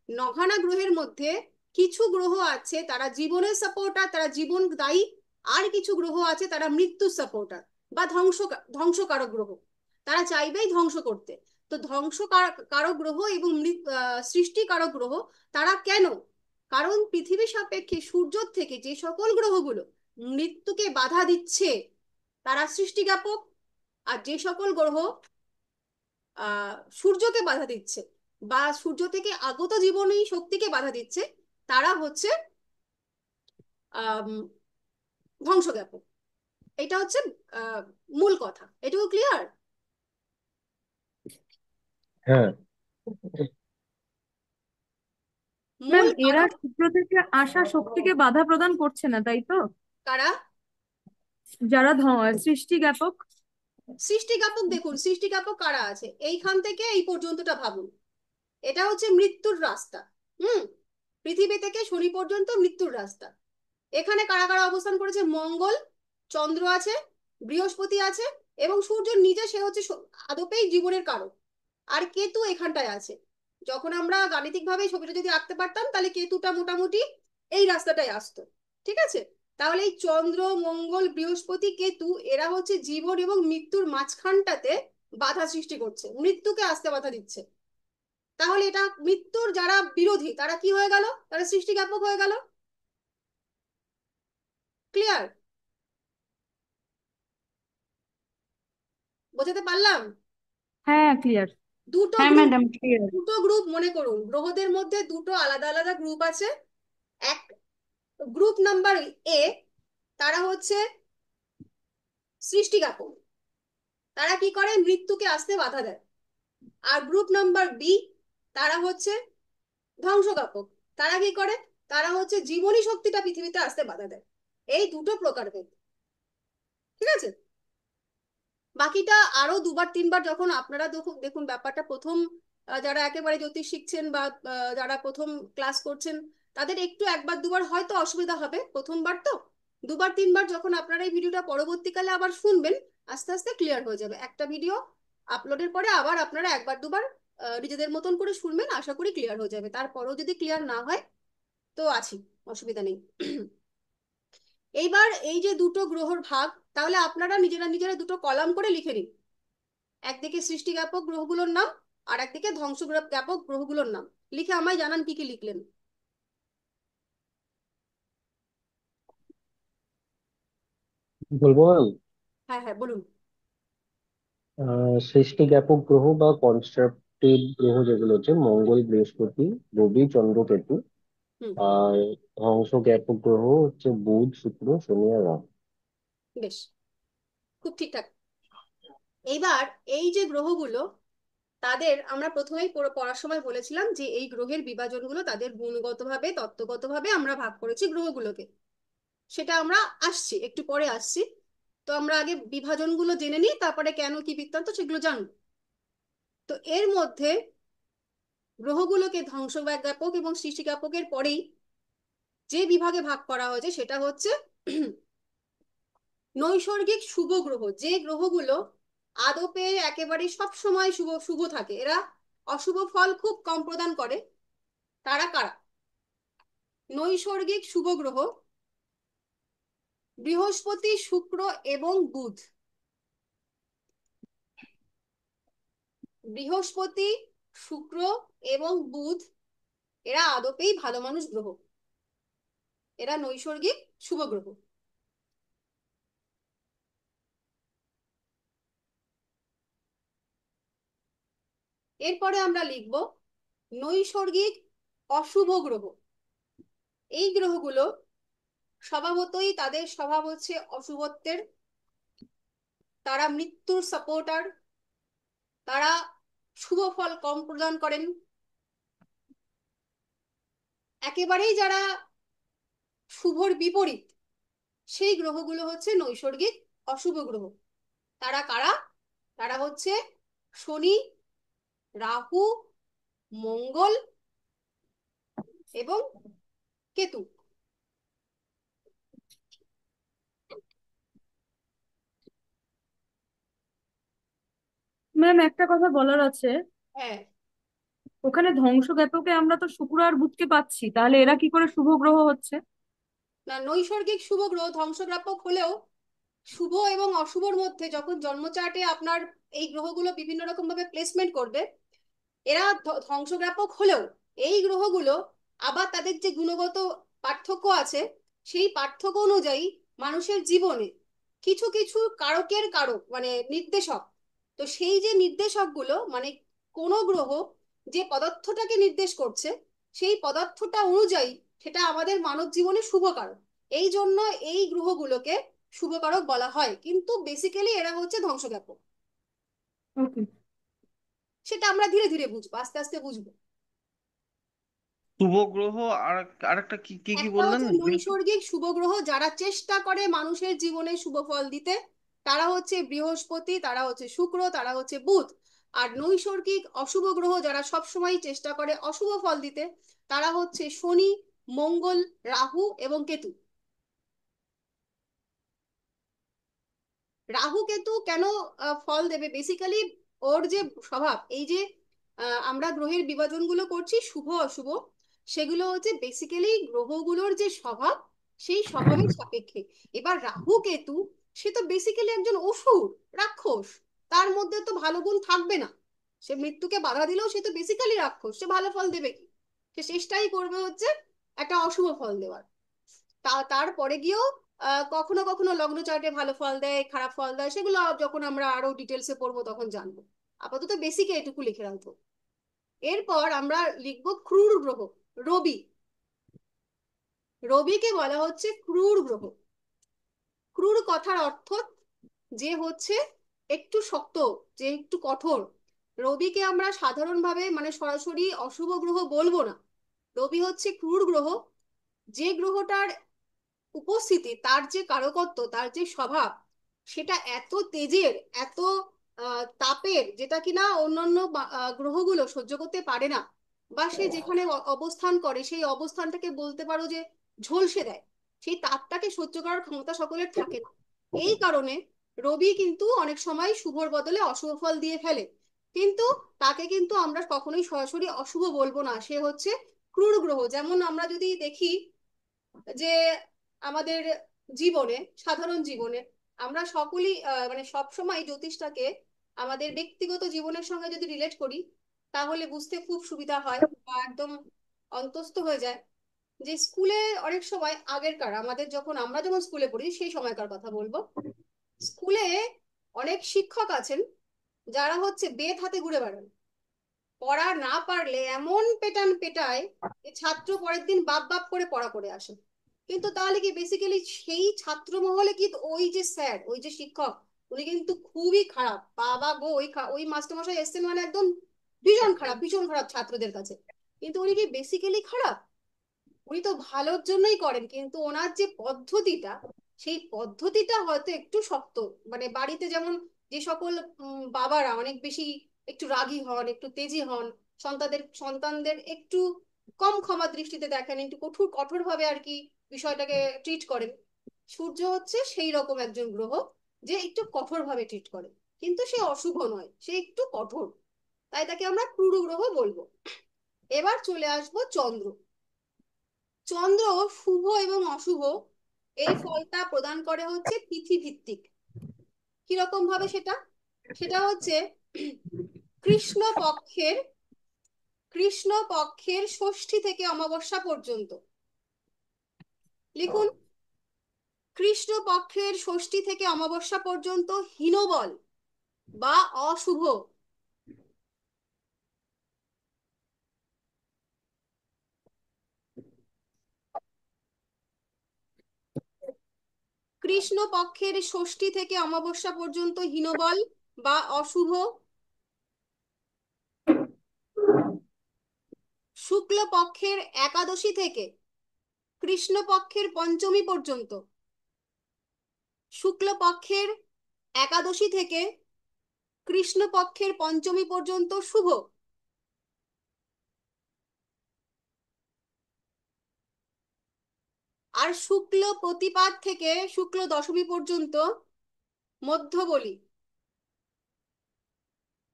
নখানা গ্রহের মধ্যে কিছু গ্রহ আছে তারা জীবনের সাপোর্টার, তারা জীবন দায়ী। আর কিছু গ্রহ আছে তারা মৃত্যুর সাপোর্টার বা ধ্বংসকারক গ্রহ, তারা চাইবেই ধ্বংস করতে। তো কারক গ্রহ এবং সৃষ্টিকারক গ্রহ তারা কেন? কারণ পৃথিবী সাপেক্ষে সূর্যের থেকে যে সকল গ্রহগুলো মৃত্যুকে বাধা দিচ্ছে, তারা সৃষ্টিজ্ঞাপক। আর যে সকল গ্রহ সূর্যকে বাধা দিচ্ছে বা সূর্য থেকে আগত জীবনী শক্তিকে বাধা দিচ্ছে, তারা হচ্ছে আহ ধ্বংসজ্ঞাপক। এটা হচ্ছে আহ মূল কথা। এটুকু ক্লিয়ার? হ্যাঁ ম্যাম, মূল এরা কারক সূর্য থেকে আসা শক্তিকে বাধা প্রদান করছে না, তাই তো? কারা? যারা সৃষ্টি জ্ঞাপক। সৃষ্টিজ্ঞাপক, দেখুন সৃষ্টিজ্ঞাপক কারা আছে, এইখান থেকে এই পর্যন্তটা ভাবুন। এটা হচ্ছে মৃত্যুর রাস্তা। হুম, পৃথিবী থেকে শনি পর্যন্ত মৃত্যুর রাস্তা। এখানে কারা কারা অবস্থান করেছে? মঙ্গল, চন্দ্র আছে, বৃহস্পতি আছে, এবং সূর্য নিজে, সে হচ্ছে আদপেই জীবনের কারক। আর কেতু এখানটায় আছে। যখন আমরা গাণিতিক ভাবে ছবিটা যদি আঁকতে পারতাম, তাহলে কেতুটা মোটামুটি এই রাস্তাটায় আসতো। ঠিক আছে? তাহলে এই চন্দ্র, মঙ্গল, বৃহস্পতি, কেতু, এরা হচ্ছে জীবন এবং মৃত্যুর মাঝখানটাতে বাধা সৃষ্টি করছে, মৃত্যুকে আসতে বাধা দিচ্ছে। তাহলে এটা মৃত্যুর যারা বিরোধী, তারা কি হয়ে গেল? তারা সৃষ্টিজ্ঞাপক হয়ে গেল। ক্লিয়ার? বোঝাতে পারলাম? হ্যাঁ ক্লিয়ার। দুটো হ্যাঁ গ্রুপ, ম্যাডাম ক্লিয়ার। দুটো গ্রুপ মনে করুন, গ্রহদের মধ্যে দুটো আলাদা আলাদা গ্রুপ আছে। এক গ্রুপ নাম্বার এ, তারা হচ্ছে সৃষ্টিকাপক, তারা কি করে? মৃত্যুকে আসতে বাধা দেয়। আর গ্রুপ নাম্বার বি, তারা হচ্ছে ধ্বংসকাপক, তারা কি করে? তারা হচ্ছে জীবনী শক্তিটা পৃথিবীতে আসতে বাধা দেয়। এই দুটো প্রকারভেদ, ঠিক আছে? বাকিটা আরো দুবার তিনবার যখন আপনারা দেখুন দেখুন ব্যাপারটা প্রথম যারা একেবারে জ্যোতিষ শিখছেন বা যারা প্রথম ক্লাস করছেন, তাদের একটু একবার দুবার হয়তো অসুবিধা হবে, প্রথমবার তো। দুবার তিনবার যখন আপনারা এই ভিডিওটা পরবর্তীকালে আবার শুনবেন, আস্তে আস্তে ক্লিয়ার হয়ে যাবে। একটা ভিডিও আপলোডের পরে আবার আপনারা একবার দুবার নিজেদের মতন করে শুনবেন, আশা করি ক্লিয়ার হয়ে যাবে। তারপরেও যদি ক্লিয়ার না হয় তো আছি, অসুবিধা নেই। এইবার এই যে দুটো গ্রহর ভাগ, তাহলে আপনারা নিজেরা নিজেরা দুটো কলাম করে লিখে নিন। একদিকে সৃষ্টিজ্ঞাপক গ্রহগুলোর নাম, আর একদিকে ধ্বংসজ্ঞাপক গ্রহগুলোর নাম। লিখে আমায় জানান কি কি লিখলেন। বলবো ম্যাম? হ্যাঁ হ্যাঁ বলুন। সৃষ্টি জ্ঞাপক গ্রহ বা কনস্ট্রাকটিভ গ্রহ যেগুলো হচ্ছে মঙ্গল, বৃহস্পতি, রবি, চন্দ্র, কেতু। হুম। আর ধ্বংস জ্ঞাপক গ্রহ হচ্ছে বুধ, শুক্র, শনি আর রাহু। বেশ, খুব ঠিকঠাক। এইবার এই যে গ্রহগুলো, তাদের আমরা প্রথমেই পড়ার সময় বলেছিলাম যে এই গ্রহের বিভাজনগুলো তাদের গুণগতভাবে তত্ত্বগতভাবে আমরা ভাগ করেছি গ্রহগুলোকে। সেটা আমরা আসছি, একটু পরে আসছি। তো আমরা আগে বিভাজনগুলো জেনে নিই, তারপরে কেন কি বৃত্তান্ত সেগুলো জানবো। তো এর মধ্যে গ্রহগুলোকে ধ্বংসজ্ঞাপক এবং সৃষ্টিজ্ঞাপকের পরেই যে বিভাগে ভাগ করা হয়েছে সেটা হচ্ছে নৈসর্গিক শুভ গ্রহ। যে গ্রহগুলো আদপে একেবারে সব সময় শুভ শুভ থাকে, এরা অশুভ ফল খুব কম প্রদান করে, তারা কারা? নৈসর্গিক শুভ গ্রহ বৃহস্পতি, শুক্র এবং বুধ। বৃহস্পতি, শুক্র এবং বুধ, এরা আদপেই ভালো মানুষ গ্রহ, এরা নৈসর্গিক শুভ গ্রহ। এরপরে আমরা লিখব নৈসর্গিক অশুভ গ্রহ। এই গ্রহগুলো স্বভাবতই তাদের স্বভাব হচ্ছে অশুভত্বের, তারা মৃত্যুর সাপোর্টার, তারা শুভ ফল কম প্রদান করেন। একেবারেই যারা শুভর বিপরীত, সেই গ্রহগুলো হচ্ছে নৈসর্গিক অশুভ গ্রহ। তারা কারা? তারা হচ্ছে শনি, রাহু, মঙ্গল এবং কেতু। ম্যাম, একটা কথা বলার আছে। হ্যাঁ, ওখানে ধ্বংসজ্ঞাপকে আমরা তো শুক্র আর বুধকে পাচ্ছি, তাহলে এরা কি করে শুভ গ্রহ হচ্ছে? না, নৈসর্গিক শুভ গ্রহ ধ্বংসগ্রাপক হলেও শুভ এবং অশুভর মধ্যে যখন জন্ম চার্টে আপনার এই গ্রহগুলো বিভিন্ন রকম ভাবে প্লেসমেন্ট করবে, এরা ধ্বংসগ্রাপক হলেও এই গ্রহগুলো আবার তাদের যে গুণগত পার্থক্য আছে, সেই পার্থক্য অনুযায়ী মানুষের জীবনে কিছু কিছু কারকের কারক মানে নির্দেশক। তো সেই যে নির্দেশকগুলো মানে কোনো গ্রহ যে পদার্থটাকে নির্দেশ করছে, সেই পদার্থটা অনুযায়ী সেটা আমাদের মানব জীবনে শুভ কারক। এই জন্য এই গ্রহগুলোকে শুভ কারক বলা হয়, কিন্তু বেসিক্যালি এরা হচ্ছে ধ্বংসজ্ঞাপক। ওকে। সেটা আমরা ধীরে ধীরে বুঝবো, আস্তে আস্তে বুঝবো। শুভ গ্রহ আর আরেকটা কি কি কি একটা বললেন? হচ্ছে নৈসর্গিক শুভ গ্রহ, যারা চেষ্টা করে মানুষের জীবনে শুভ ফল দিতে, তারা হচ্ছে বৃহস্পতি, তারা হচ্ছে শুক্র, তারা হচ্ছে বুধ। আর নৈসর্গিক অশুভ গ্রহ যারা সবসময় চেষ্টা করে অশুভ ফল দিতে, তারা হচ্ছে শনি, মঙ্গল, রাহু এবং কেতু। রাহু কেতু কেন ফল দেবে? বেসিক্যালি ওর যে স্বভাব, এই যে আমরা গ্রহের বিভাজনগুলো করছি শুভ অশুভ, সেগুলো হচ্ছে বেসিক্যালি গ্রহগুলোর যে স্বভাব, সেই স্বভাবের সাপেক্ষে। এবার রাহু কেতু, সে তো বেসিক্যালি একজন অসুর, রাক্ষস। তার মধ্যে তো ভালো গুণ থাকবে না। সে মৃত্যুকে বাধা দিলেও সে তো বেসিক্যালি রাক্ষস, সে ভালো ফল দেবে কি? সে চেষ্টাই করবে হচ্ছে একটা অশুভ ফল দেওয়ার। তারপরে গিয়েও কখনো কখনো লগ্ন চার্টে ভালো ফল দেয়, খারাপ ফল দেয়, সেগুলো যখন আমরা আরো ডিটেলসে পড়বো তখন জানবো। আপাতত বেসিকে এটুকু লিখে রাখবো। এরপর আমরা লিখবো ক্রূর গ্রহ, রবি। রবিকে বলা হচ্ছে ক্রূর গ্রহ। ক্রূর কথার অর্থ যে হচ্ছে একটু শক্ত, যে একটু কঠোর। রবিকে আমরা সাধারণভাবে মানে সরাসরি অশুভ গ্রহ বলবো না। রবি হচ্ছে ক্রূর গ্রহ। যে গ্রহটার উপস্থিতি, তার যে কারকত্ব, তার যে স্বভাব, সেটা এত তেজের, এত তাপের, যেটা কিনা অন্যান্য গ্রহগুলো সহ্য করতে পারে না। বা সে যেখানে অবস্থান করে সেই অবস্থানটাকে বলতে পারো যে ঝলসে দেয়। সেই তাপটাকে সহ্য করার ক্ষমতা সকলের থাকে না। এই কারণে রবি কিন্তু অনেক সময় শুভর বদলে অশুভ ফল দিয়ে ফেলে। কিন্তু তাকে কিন্তু আমরা কখনোই সরাসরি অশুভ বলবো না। সে হচ্ছে ক্রূর গ্রহ। যেমন আমরা যদি দেখি যে আমাদের জীবনে, সাধারণ জীবনে আমরা সকলেই মানে সব সময় জ্যোতিষটাকে আমাদের ব্যক্তিগত জীবনের সঙ্গে যদি রিলেট করি, তাহলে বুঝতে খুব সুবিধা হয় বা একদম অন্তস্থ হয়ে যায়। যে স্কুলে অনেক সময় আগেরকার, আমাদের যখন আমরা যখন স্কুলে পড়ি সেই সময়কার কথা বলবো, স্কুলে অনেক শিক্ষক আছেন যারা হচ্ছে বেত হাতে ঘুরে বেড়ান। পড়া না পারলে এমন পেটান পেটায় যে ছাত্র পরের দিন বাপ বাপ করে পড়া করে আসে। কিন্তু তাহলে কি বেসিক্যালি সেই ছাত্র মহলে কি ওই যে স্যার, ওই যে শিক্ষক, উনি কিন্তু খুবই খারাপ। বাবা গো, ওই মাস্টারমশাই এসছেন মানে একদম ভীষণ খারাপ, ভীষণ খারাপ ছাত্রদের কাছে। কিন্তু উনি কি বেসিক্যালি খারাপ? উনি তো ভালোর জন্যই করেন, কিন্তু ওনার যে পদ্ধতিটা, সেই পদ্ধতিটা হয়তো একটু শক্ত। মানে বাড়িতে যেমন যে সকল বাবারা অনেক বেশি একটু রাগী হন, একটু তেজি হন, সন্তানদের একটু কম ক্ষমা দৃষ্টিতে দেখেন, একটু কঠোর ভাবে আর কি বিষয়টাকে ট্রিট করেন। সূর্য হচ্ছে সেই রকম একজন গ্রহ যে একটু কঠোর ভাবে ট্রিট করে। কিন্তু সে অশুভ নয়, সে একটু কঠোর। তাই তাকে আমরা ক্রূর গ্রহ বলবো। এবার চলে আসবো চন্দ্র। চন্দ্র শুভ এবং অশুভ এই ফলটা প্রদান করে হচ্ছে তিথি ভিত্তিক। কিরকম ভাবে সেটা? সেটা হচ্ছে কৃষ্ণ পক্ষের কৃষ্ণ পক্ষের ষষ্ঠী থেকে অমাবস্যা পর্যন্ত। লিখুন, কৃষ্ণ পক্ষের ষষ্ঠী থেকে অমাবস্যা পর্যন্ত হীনবল বা অশুভ। কৃষ্ণ পক্ষের ষষ্ঠী থেকে অমাবস্যা পর্যন্ত হীনবল বা অশুভ। শুক্ল পক্ষের একাদশী থেকে কৃষ্ণ পক্ষের পঞ্চমী পর্যন্ত। শুক্ল পক্ষের একাদশী থেকে কৃষ্ণ পক্ষের পঞ্চমী পর্যন্ত শুভ। আর শুক্ল প্রতিপাদ থেকে শুক্ল দশমী পর্যন্ত মধ্য বলি।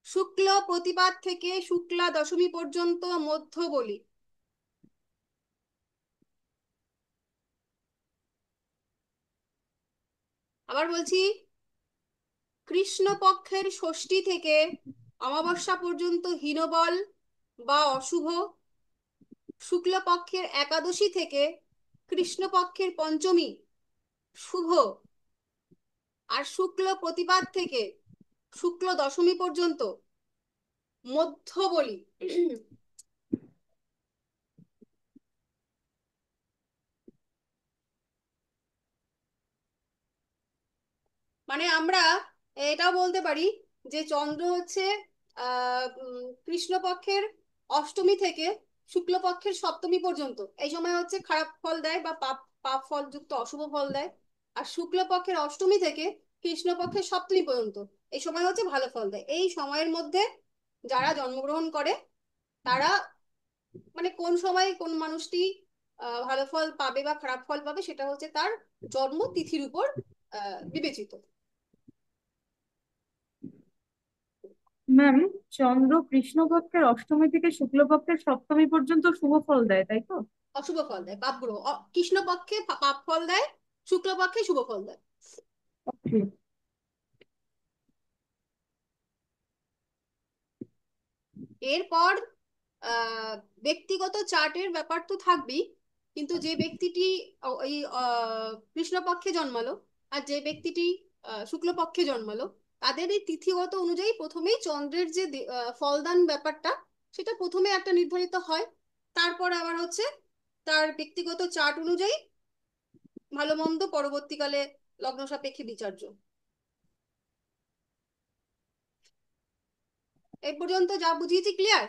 শুক্ল প্রতিপাদ থেকে শুক্লা দশমী পর্যন্ত মধ্য বলি। আবার বলছি, কৃষ্ণ পক্ষের ষষ্ঠী থেকে অমাবস্যা পর্যন্ত হীনবল বা অশুভ। শুক্ল পক্ষের একাদশী থেকে কৃষ্ণ পক্ষের পঞ্চমী শুভ। আর শুক্ল প্রতিপাদ থেকে শুক্ল দশমী পর্যন্ত মধ্য বলি। মানে আমরা এটাও বলতে পারি যে চন্দ্র হচ্ছে কৃষ্ণপক্ষের অষ্টমী থেকে শুক্লপক্ষের সপ্তমী পর্যন্ত এই সময় হচ্ছে খারাপ ফল দেয় বা পাপ পাপ ফল যুক্ত অশুভ ফল দেয়। আর শুক্লপক্ষের অষ্টমী থেকে কৃষ্ণপক্ষের সপ্তমী পর্যন্ত এই সময় হচ্ছে ভালো ফল দেয়। এই সময়ের মধ্যে যারা জন্মগ্রহণ করে তারা মানে কোন সময় কোন মানুষটি ভালো ফল পাবে বা খারাপ ফল পাবে সেটা হচ্ছে তার জন্ম তিথির উপর বিবেচিত। ম্যাম, চন্দ্র কৃষ্ণপক্ষের অষ্টমী থেকে শুক্লপক্ষের সপ্তমী পর্যন্ত শুভ ফল দেয়, তাই তো? অশুভ ফল দেয়, পাপ গ্রহ। কৃষ্ণ পক্ষে পাপ ফল দেয়, শুক্ল পক্ষে শুভ ফল দেয়। এরপর আহ ব্যক্তিগত চার্টের ব্যাপার তো থাকবেই। কিন্তু যে ব্যক্তিটি ওই কৃষ্ণপক্ষে জন্মালো আর যে ব্যক্তিটি শুক্লপক্ষে জন্মালো, তাদের এই তিথিগত অনুযায়ী প্রথমেই চন্দ্রের যে ফলদান ব্যাপারটা, সেটা প্রথমে একটা নির্ধারিত হয়। তারপর আবার হচ্ছে তার ব্যক্তিগত চার্ট অনুযায়ী ভালো মন্দ পরবর্তীকালে লগ্ন সাপেক্ষে বিচার্য। এই পর্যন্ত যা বুঝিয়েছি ক্লিয়ার?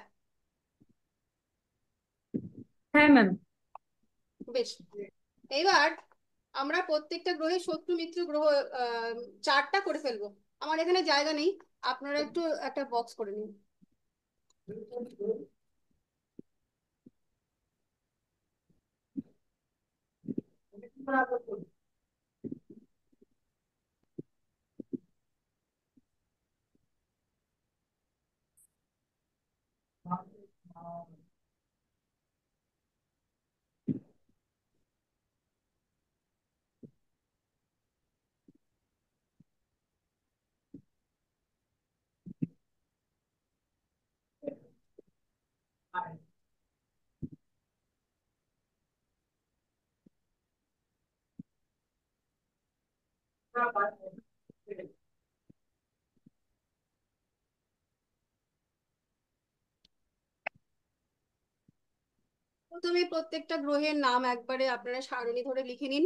হ্যাঁ ম্যাম। বেশ, এইবার আমরা প্রত্যেকটা গ্রহের শত্রু মিত্র গ্রহ চারটা করে ফেলবো। আমার এখানে জায়গা নেই, আপনারা একটু একটা বক্স করে নিন। প্রথমে প্রত্যেকটা গ্রহের নাম একবারে আপনারা সারণী ধরে লিখে নিন।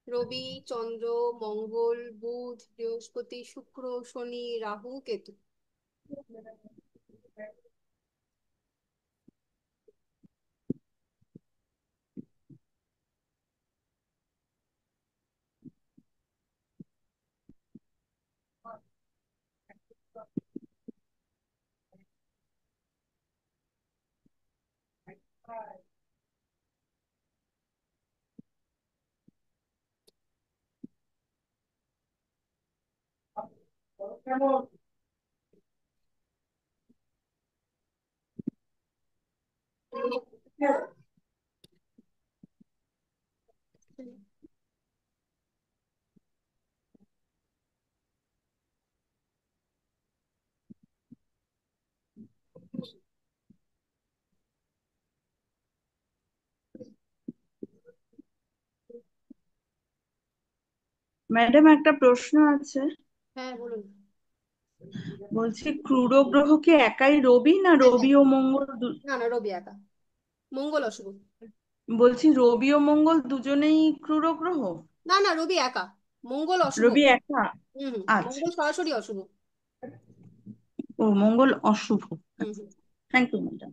রবি, চন্দ্র, মঙ্গল, বুধ, বৃহস্পতি, শুক্র, শনি, রাহু, কেতু। ম্যাডাম, একটা প্রশ্ন আছে। হ্যাঁ বলুন। বলছি, ক্রুড গ্রহ কি একাই রবি, না হ্যাঁ হ্যাঁ, রবি ও মঙ্গল না না, রবি একা, মঙ্গল অশুভ। বলছি রবি ও মঙ্গল দুজনেই ক্রুড গ্রহ? না না, রবি একা, মঙ্গল অশুভ। রবি একা? হুম হুম, আচ্ছা। মঙ্গল সরাসরি অশুভ। ও, মঙ্গল অশুভ। হুম হুম। Thank you madam.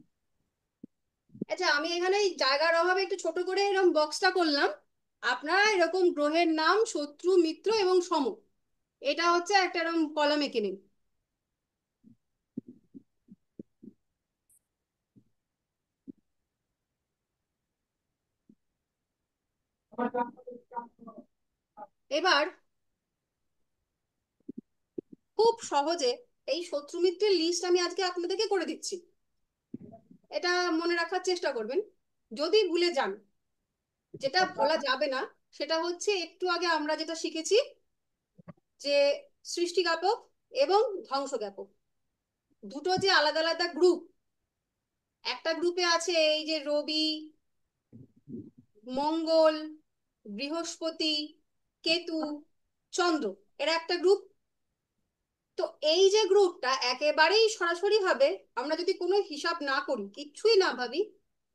আচ্ছা, আমি এখানে এই জায়গার অভাবে একটু ছোট করে এরকম বক্সটা করলাম। আপনারা এরকম গ্রহের নাম, শত্রু মিত্র এবং সম, এটা হচ্ছে একটা এরকম কলাম এঁকে নিন। এবার খুব সহজে এই শত্রু মিত্রের লিস্ট আমি আজকে আপনাদেরকে করে দিচ্ছি, এটা মনে রাখার চেষ্টা করবেন। যদি ভুলে যান, যেটা ভোলা যাবে না সেটা হচ্ছে একটু আগে আমরা যেটা শিখেছি, যে সৃষ্টিজ্ঞাপক এবং ধ্বংসজ্ঞাপক দুটো যে আলাদা আলাদা গ্রুপ। একটা গ্রুপে আছে এই যে রবি, মঙ্গল, বৃহস্পতি, কেতু, চন্দ্র, এরা একটা গ্রুপ। তো এই যে গ্রুপটা একেবারেই সরাসরি ভাবে আমরা যদি কোনো হিসাব না করি, কিচ্ছুই না ভাবি,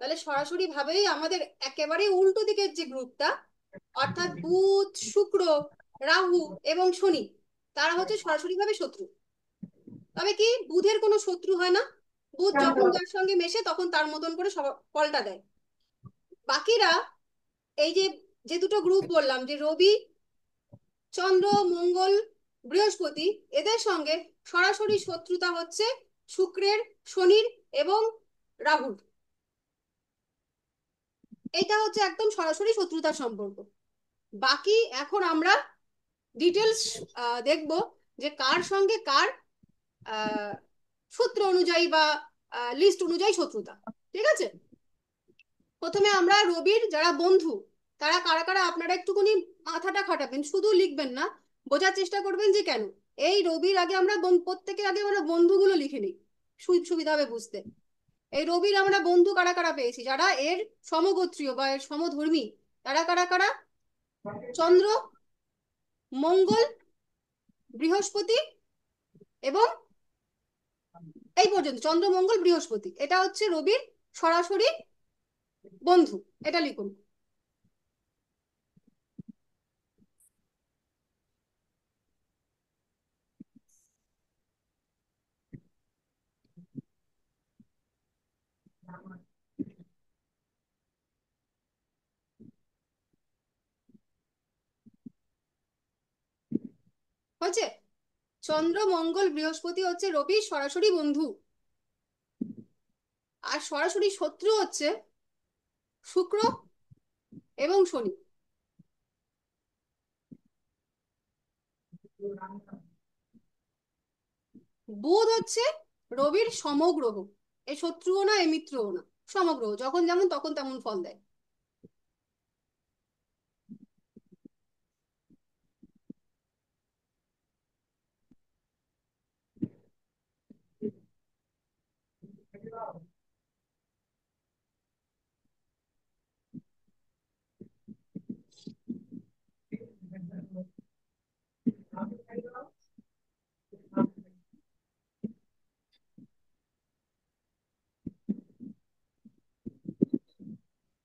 তাহলে সরাসরি ভাবেই আমাদের একেবারে উল্টো দিকের যে গ্রুপটা, অর্থাৎ বুধ, শুক্র, রাহু এবং শনি, তারা হচ্ছে সরাসরি ভাবে শত্রু। তবে কি বুধের কোনো শত্রু হয় না, বুধ যখন যার সঙ্গে মেশে তখন তার মতন করে সব ফলটা দেয়। বাকিরা এই যে যে দুটো গ্রুপ বললাম, যে রবি, চন্দ্র, মঙ্গল, বৃহস্পতি, এদের সঙ্গে সরাসরি শত্রুতা হচ্ছে শুক্রের, শনির এবং রাহুর। এটা হচ্ছে একদম সরাসরি শত্রুতার সম্পর্ক। বাকি এখন আমরা ডিটেলস দেখব যে কার সঙ্গে কার আহ, সূত্র অনুযায়ী বা লিস্ট অনুযায়ী শত্রুতা। ঠিক আছে, প্রথমে আমরা রবির যারা বন্ধু তারা কারা কারা আপনারা একটুখানি মাথাটা খাটাবেন, শুধু লিখবেন না, বোঝার চেষ্টা করবেন যে কেন। এই রবির আগে আমরা প্রত্যেকের আগে আমরা বন্ধুগুলো লিখে নিই, সুবিধা হবে বুঝতে। এই রবির আমরা বন্ধু কারা কারা পেয়েছি, যারা এর সমগোত্রীয় বা এর সমধর্মী, তারা কারা কারা: চন্দ্র, মঙ্গল, বৃহস্পতি এবং এই পর্যন্ত, চন্দ্র মঙ্গল বৃহস্পতি, এটা হচ্ছে রবির সরাসরি বন্ধু। এটা লিখুন। হয়েছে? চন্দ্র মঙ্গল বৃহস্পতি হচ্ছে রবির সরাসরি বন্ধু, আর সরাসরি শত্রু হচ্ছে শুক্র এবং শনি। বুধ হচ্ছে রবির সমগ্রহ, এ শত্রুও না এ মিত্রও না, সমগ্রহ, যখন যেমন তখন তেমন ফল দেয়।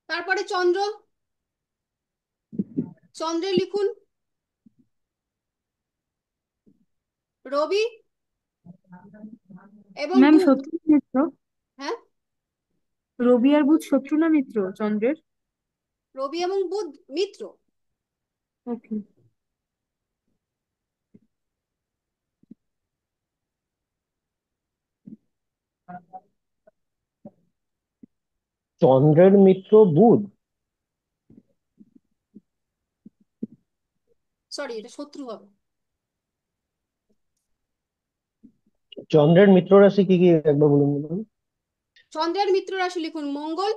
তারপরে চন্দ্র, চন্দ্রে লিখুন রবি এবং ম্যাম বুধ। শত্রু না মিত্র? হ্যাঁ, রবি আর বুধ শত্রু না মিত্র চন্দ্রের? রবি এবং বুধ মিত্র। ওকে। চন্দ্রের মিত্র বুধ? সরি, এটা শত্রু হবে। চন্দ্রের মিত্র রাশি কি কি একবার বলুন বলুন। চন্দ্রের মিত্র রাশি লিখুন মঙ্গল,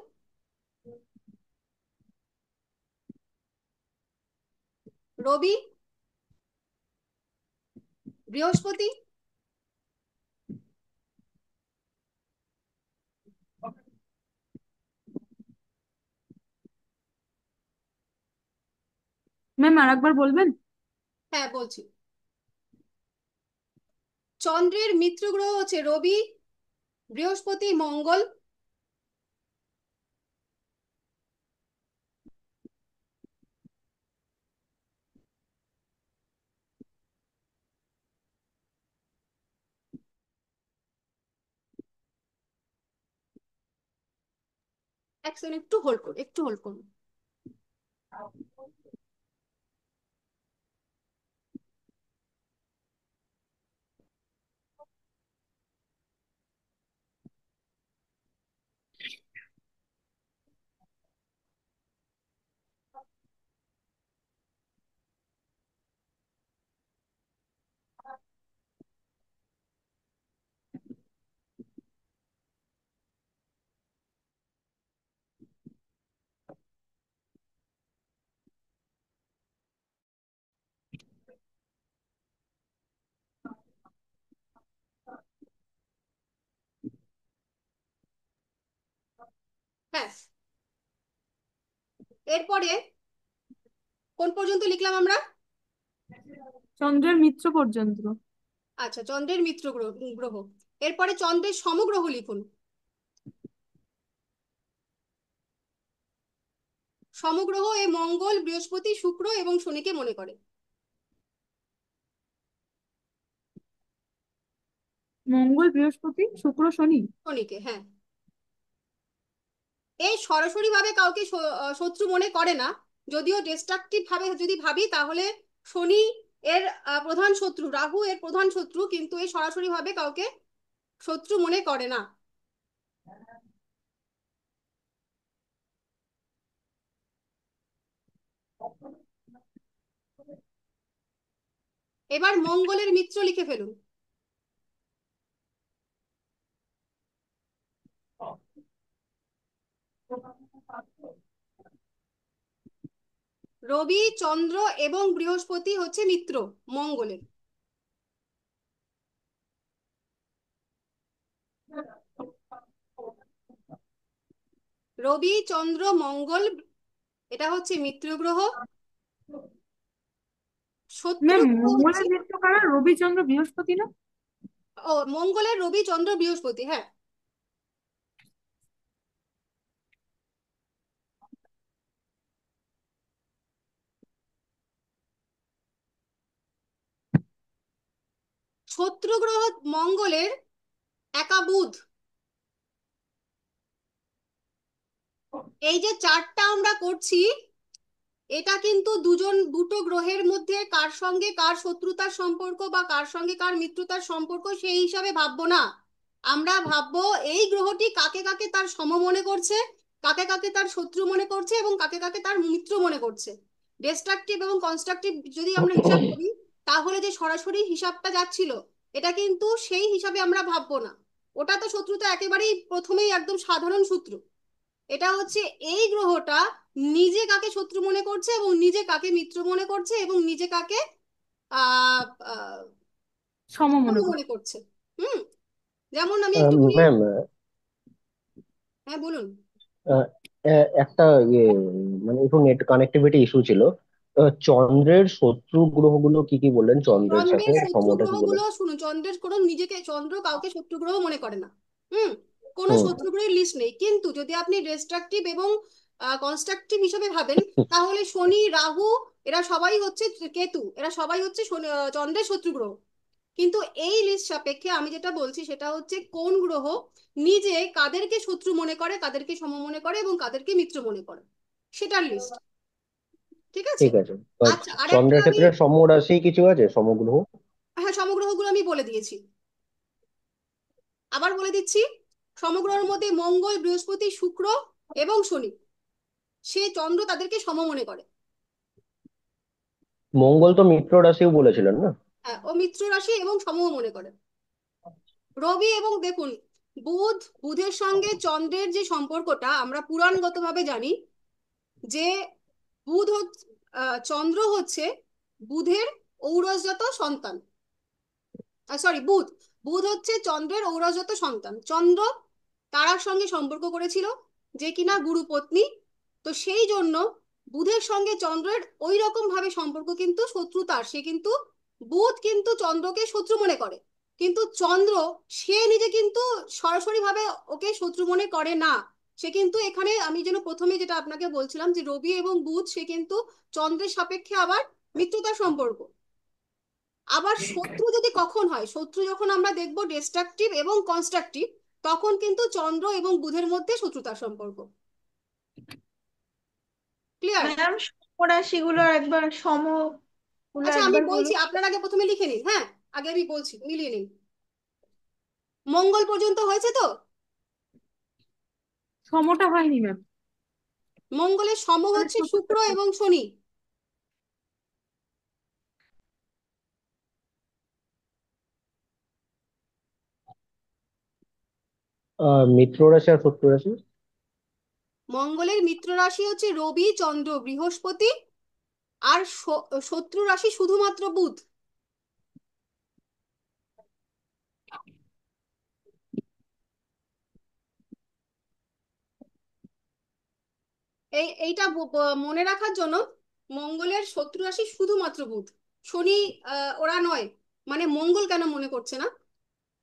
রবি, বৃহস্পতি, ম্যাম আর একবার বলবেন? হ্যাঁ বলছি। চন্দ্রের মিত্র গ্রহ হচ্ছে রবি, বৃহস্পতি, মঙ্গল। এক সেকেন্ড, একটু হোল্ড করুন, একটু হোল্ড করুন। হ্যাঁ, এরপরে কোন পর্যন্ত লিখলাম আমরা? চন্দ্রের মিত্র পর্যন্ত। আচ্ছা, চন্দ্রের মিত্র গ্রহ। এরপরে চন্দ্রের সমগ্রহ লিখুন। সমগ্রহ এ মঙ্গল, বৃহস্পতি, শুক্র এবং শনিকে মনে করে। মঙ্গল বৃহস্পতি শুক্র শনি। শনিকে, হ্যাঁ। এই সরাসরি ভাবে কাউকে শত্রু মনে করে না, যদিও ডিস্ট্রাকটিভ ভাবে যদি ভাবি তাহলে শনি এর প্রধান শত্রু, রাহু এর প্রধান শত্রু, কিন্তু এই সরাসরি ভাবে কাউকে শত্রু মনে করে না। এবার মঙ্গলের মিত্র লিখে ফেলুন। রবি, চন্দ্র এবং বৃহস্পতি হচ্ছে মিত্র মঙ্গলের। রবি, চন্দ্র, মঙ্গল, এটা হচ্ছে মিত্র গ্রহ। শত্রু ম্যাম গ্রহ হচ্ছে, মঙ্গলের মিত্র কারা? রবি চন্দ্র বৃহস্পতি না? ও মঙ্গলের রবি, চন্দ্র, বৃহস্পতি, হ্যাঁ। শত্রু গ্রহ মঙ্গলের একা বুধ। এই যে চারটা আমরা করছি, এটা কিন্তু দুটো গ্রহের মধ্যে কার সঙ্গে কার শত্রুতার সম্পর্ক বা কার সঙ্গে কার মিত্রতার সম্পর্ক সেই হিসাবে ভাববো না। আমরা ভাববো এই গ্রহটি কাকে কাকে তার সম মনে করছে, কাকে কাকে তার শত্রু মনে করছে এবং কাকে কাকে তার মিত্র মনে করছে। ডিস্ট্রাকটিভ এবং কনস্ট্রাকটিভ যদি আমরা হিসাব করি, তাহলে যে সরাসরি হিসাবটা যাচ্ছিল, এটা কিন্তু সেই হিসাবে আমরা ভাববো না। ওটা তো শত্রুতা একেবারেই প্রথমেই একদম সাধারণ সূত্র। এটা হচ্ছে এই গ্রহটা নিজে কাকে শত্রু মনে করছে এবং নিজে কাকে মিত্র মনে করছে এবং নিজে কাকে আহ আহ, সম সম মনে মনে করছে। করছে। হুম, যেমন আমি একটুখানি, ম্যাম, হ্যাঁ বলুন। একটা ইয়ে, মানে একটু নেট কানেক্টিভিটি ইস্যু ছিল। চন্দ্রের শত্রু গ্রহগুলো কি কি বললেন? চন্দ্রের সাথে চন্দ্রের শত্রু সমটা কি বললেন? গ্রহগুলো শুনুন, চন্দ্রের কোনো নিজেকে চন্দ্র কাউকে শত্রু গ্রহ মনে করে না। হুম, কোনো হুম। শত্রু গ্রহের লিস্ট নেই। কিন্তু যদি আপনি ডিস্ট্রাকটিভ এবং কনস্ট্রাকটিভ হিসেবে ভাবেন, তাহলে শনি, রাহু, এরা সবাই হচ্ছে, কেতু, এরা সবাই হচ্ছে চন্দ্রের শত্রু গ্রহ। কিন্তু এই লিস্ট সাপেক্ষে আমি যেটা বলছি সেটা হচ্ছে কোন গ্রহ নিজে কাদেরকে শত্রু মনে করে, কাদেরকে সম মনে করে এবং কাদেরকে মিত্র মনে করে, সেটার লিস্ট। ঠিক আছে? ঠিক আছে। আচ্ছা, আরেকটা চন্দ্রের আমি, ক্ষেত্রে সমরাশি কিছু আছে, সমগ্রহ? হ্যাঁ সমগ্রহগুলো আমি বলে দিয়েছি, আবার বলে দিচ্ছি। সমগ্রহের মধ্যে মঙ্গল, বৃহস্পতি, শুক্র এবং শনি, সে চন্দ্র তাদেরকে সম মনে করে। মঙ্গল তো মিত্র রাশিও বলেছিলেন না? হ্যাঁ, ও মিত্র রাশি এবং সমও মনে করে। রবি এবং দেখুন, বুধের সঙ্গে চন্দ্রের যে সম্পর্কটা আমরা পুরাণগতভাবে জানি, যে চন্দ্র হচ্ছে বুধের ঔরসজাত সন্তান। সরি, বুধ বুধ হচ্ছে চন্দ্রের ঔরসজাত সন্তান। চন্দ্র তারার সঙ্গে সম্পর্ক করেছিল, যে কিনা গুরু পত্নী। তো সেই জন্য বুধের সঙ্গে চন্দ্রের ওই রকম ভাবে সম্পর্ক কিন্তু শত্রুতার। সে কিন্তু, বুধ কিন্তু চন্দ্রকে শত্রু মনে করে, কিন্তু চন্দ্র সে নিজে কিন্তু সরাসরি ভাবে ওকে শত্রু মনে করে না। সে কিন্তু এখানে আমি যেন প্রথমে যেটা আপনাকে বলছিলাম, যে রবি এবং বুধ সে কিন্তু চন্দ্রের সাপেক্ষে আবার মিত্রতার সম্পর্ক। আবার শত্রু যদি কখন হয়, শত্রু যখন আমরা দেখবো ডিস্ট্রাকটিভ এবং কনস্ট্রাকটিভ, তখন কিন্তু চন্দ্র এবং বুধের মধ্যে শত্রুতার সম্পর্ক। ক্লিয়ার? ম্যাম, সমরাশিগুলো একবার সমগুলো আচ্ছা আমি একবার বলছি, বলুন। আপনার আগে প্রথমে লিখে নিন। হ্যাঁ, আগে আমি বলছি, মিলিয়ে নিন। মঙ্গল পর্যন্ত হয়েছে তো? সমটা হয়নি ম্যাম। মঙ্গলের সম হচ্ছে শুক্র এবং শনি। মিত্র রাশি আর শত্রু রাশি? মঙ্গলের মিত্র রাশি হচ্ছে রবি, চন্দ্র, বৃহস্পতি, আর শত্রু রাশি শুধুমাত্র বুধ। এইটা মনে রাখার জন্য, মঙ্গলের শত্রু রাশি শুধুমাত্র বুধ। শনি ওরা নয়। মানে মঙ্গল কেন মনে করছে না?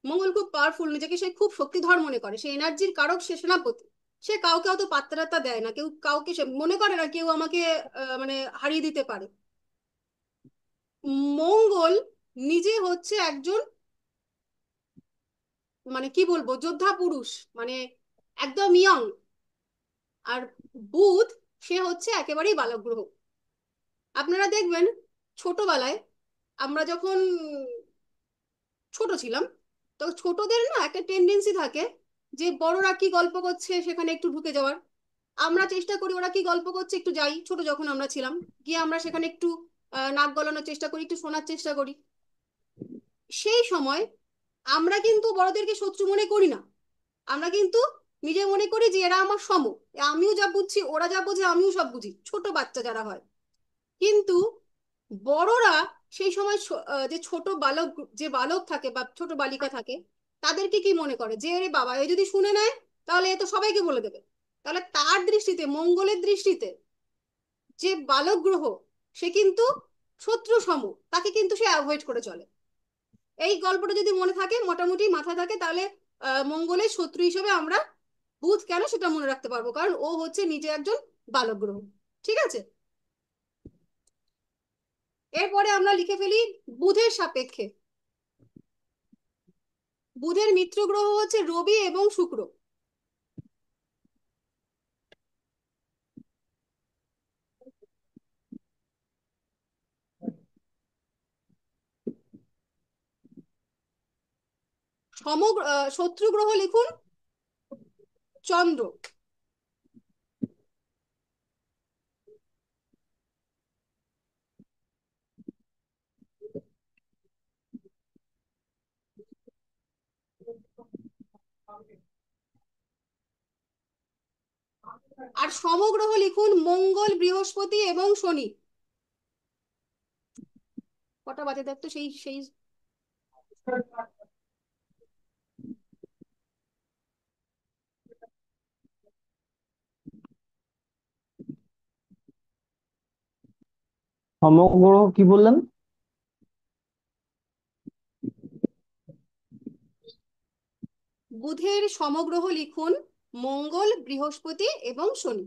মঙ্গল খুব পাওয়ারফুল, নিজেকে সে খুব শক্তিধর মনে করে, সে এনার্জির কারক, সে সেনাপতি। সে কাউকে অত পাত্তা টাত্তা দেয় না, কেউ কাউকে সে মনে করে না কেউ আমাকে মানে হারিয়ে দিতে পারে। মঙ্গল নিজে হচ্ছে একজন, মানে কি বলবো, যোদ্ধা পুরুষ, মানে একদম ইয়ং। আর বুধ সে হচ্ছে একেবারেই বালক গ্রহ। আপনারা দেখবেন ছোটবেলায় আমরা যখন ছোট ছিলাম, তো ছোটদের না একটা টেন্ডেন্সি থাকে যে বড়রা কি গল্প করছে সেখানে একটু ঢুকে যাওয়ার। আমরা চেষ্টা করি ওরা কি গল্প করছে একটু যাই, ছোট যখন আমরা ছিলাম, গিয়ে আমরা সেখানে একটু নাক গলানোর চেষ্টা করি, একটু শোনার চেষ্টা করি। সেই সময় আমরা কিন্তু বড়দেরকে শত্রু মনে করি না। আমরা কিন্তু নিজে মনে করি যে এরা আমার সম, আমিও যা বুঝছি ওরা যা বোঝে আমিও সব বুঝি, ছোট বাচ্চা যারা হয়। কিন্তু বড়রা সেই সময় যে ছোট বালক, যে বালক থাকে বা ছোট বালিকা থাকে, তাদেরকে কি মনে করে যে আরে বাবা, এ যদি শুনে নেয় তাহলে এ তো সবাইকে বলে দেবে। তাহলে তার দৃষ্টিতে, মঙ্গলের দৃষ্টিতে, যে বালক গ্রহ সে কিন্তু শত্রু সম, তাকে কিন্তু সে অ্যাভয়েড করে চলে। এই গল্পটা যদি মনে থাকে, মোটামুটি মাথায় থাকে, তাহলে মঙ্গলের শত্রু হিসেবে আমরা বুধ কেন সেটা মনে রাখতে পারবো, কারণ ও হচ্ছে নিজে একজন বালক গ্রহ। ঠিক আছে? এরপরে আমরা লিখে ফেলি বুধের সাপেক্ষে। বুধের মিত্র গ্রহ হচ্ছে রবি এবং শুক্র। শত্রু গ্রহ লিখুন চন্দ্র। আর সমগ্রহ লিখুন মঙ্গল, বৃহস্পতি এবং শনি। কটা বাজে দেখতো, সেই সেই সমগ্র কি বললেন? বুধের সমগ্রহ লিখুন মঙ্গল, বৃহস্পতি এবং শনি।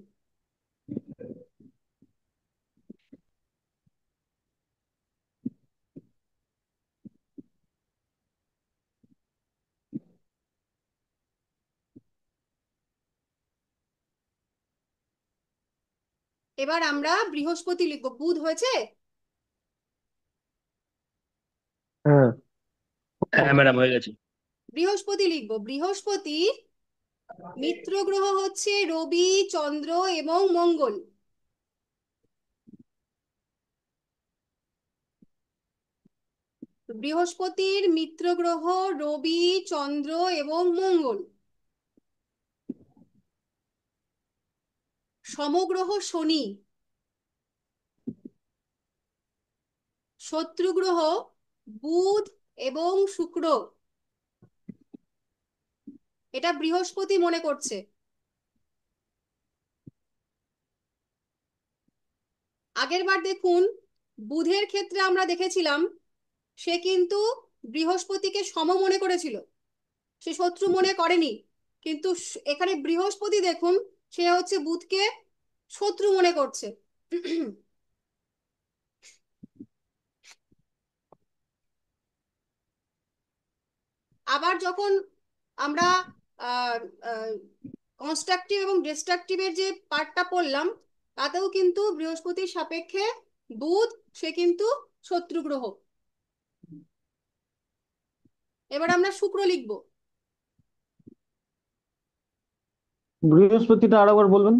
এবার আমরা বৃহস্পতি লিখবো। বুধ হয়েছে? হ্যাঁ। হ্যাঁ ম্যাডাম, হয়ে গেছে। বৃহস্পতি লিখবো। বৃহস্পতি মিত্র গ্রহ হচ্ছে রবি, চন্দ্র এবং মঙ্গল। বৃহস্পতির মিত্র গ্রহ রবি, চন্দ্র এবং মঙ্গল। সমগ্রহ শনি। শত্রু গ্রহ বুধ এবং শুক্র। এটা বৃহস্পতি মনে করছে। আগের বার দেখুন, বুধের ক্ষেত্রে আমরা দেখেছিলাম সে কিন্তু বৃহস্পতিকে সম মনে করেছিল, সে শত্রু মনে করেনি। কিন্তু এখানে বৃহস্পতি দেখুন, সে হচ্ছে বুধকে শত্রু মনে করছে। আবার যখন আমরা কনস্ট্রাকটিভ এবং ডিস্ট্রাকটিভের যে পার্টটা পড়লাম, তাতেও কিন্তু বৃহস্পতির সাপেক্ষে বুধ সে কিন্তু শত্রু গ্রহ। এবার আমরা শুক্র লিখব। বৃহস্পতিটা আরেকবার বলবেন?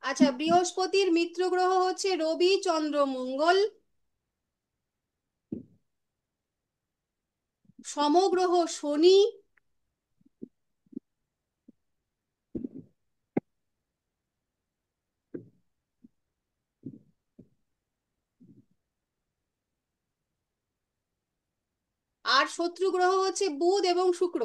আচ্ছা, বৃহস্পতির মিত্র গ্রহ হচ্ছে রবি, চন্দ্র, মঙ্গল। সমগ্রহ শনি। আর শত্রু গ্রহ হচ্ছে বুধ এবং শুক্র।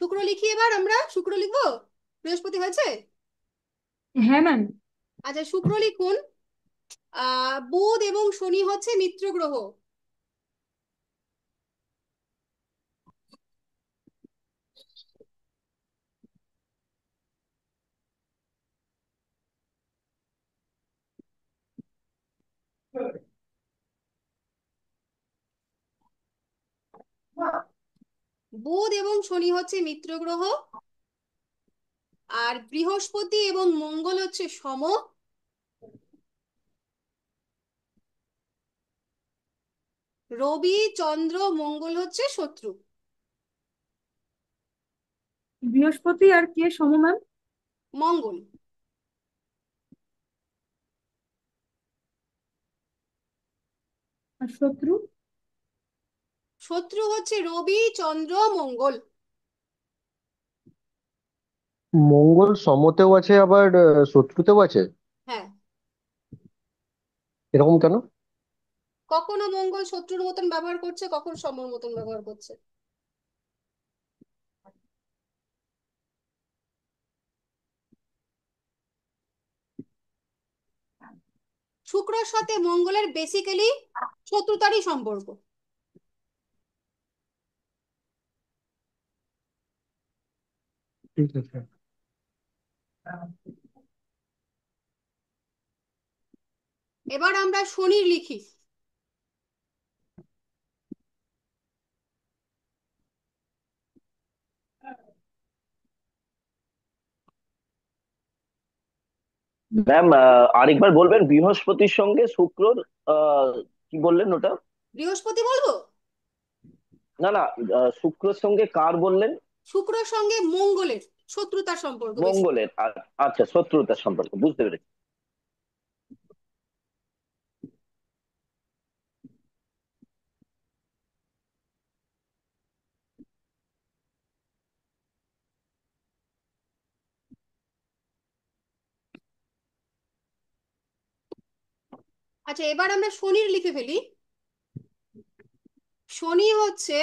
শুক্র লিখি। এবার আমরা শুক্র লিখবো। বৃহস্পতি হয়েছে? হ্যাঁ ম্যাম। আচ্ছা, শুক্র লিখুন। বুধ এবং শনি হচ্ছে মিত্র গ্রহ। বুধ এবং শনি হচ্ছে মিত্র গ্রহ। আর বৃহস্পতি এবং মঙ্গল হচ্ছে সম। রবি, চন্দ্র, মঙ্গল হচ্ছে শত্রু। বৃহস্পতি আর কে সম ম্যাম? মঙ্গল। আর শত্রু? শত্রু হচ্ছে রবি, চন্দ্র, মঙ্গল। মঙ্গল সমতেও আছে আবার শত্রুতেও আছে। হ্যাঁ। এরকম কেন? কখনো মঙ্গল শত্রুর মতন ব্যবহার করছে, কখন সমর মতন ব্যবহার করছে। শুক্রর সাথে মঙ্গলের বেসিক্যালি শত্রুতারই সম্পর্ক। ঠিক আছে। এবার আমরা শনির লিখি। ম্যাম, আরেকবার বলবেন বৃহস্পতির সঙ্গে শুক্রর কি বললেন ওটা? বৃহস্পতি বলবো? না না, শুক্রের সঙ্গে কার বললেন? শুক্রর সঙ্গে মঙ্গলের শত্রুতার সম্পর্ক বেশি। মঙ্গলের। আচ্ছা, শত্রুতার সম্পর্ক, বুঝতে পেরেছি। আচ্ছা, এবার আমরা শনির লিখে ফেলি। শনি হচ্ছে,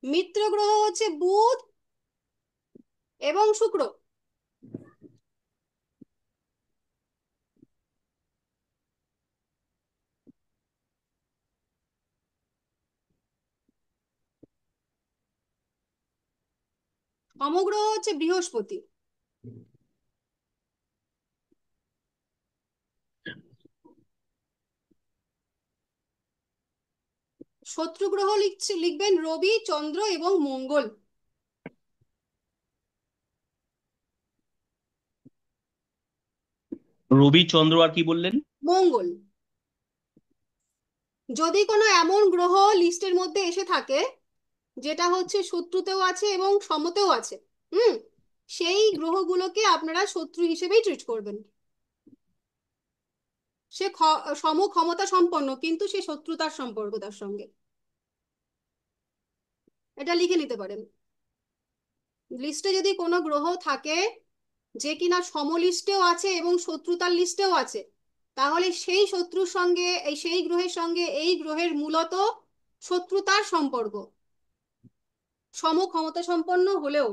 মিত্র গ্রহ হচ্ছে বুধ এবং শুক্র। সমগ্রহ হচ্ছে বৃহস্পতি। শত্রু গ্রহ লিখবেন রবি, চন্দ্র এবং মঙ্গল। রবি, চন্দ্র, আর কি বললেন? মঙ্গল। যদি কোনো এমন গ্রহ লিস্টের মধ্যে এসে থাকে যেটা হচ্ছে শত্রুতেও আছে এবং সমতেও আছে, হুম, সেই গ্রহগুলোকে আপনারা শত্রু হিসেবেই ট্রিট করবেন। সে সম ক্ষমতা সম্পন্ন কিন্তু সে শত্রুতার সম্পর্ক তার সঙ্গে, এটা লিখে নিতে পারেন। লিস্টে যদি কোনো গ্রহ থাকে যে কিনা সম লিস্টেও আছে এবং শত্রুতার লিস্টেও আছে, তাহলে সেই শত্রুর সঙ্গে সেই গ্রহের সঙ্গে এই গ্রহের মূলত শত্রুতার সম্পর্ক, সম ক্ষমতা সম্পন্ন হলেও।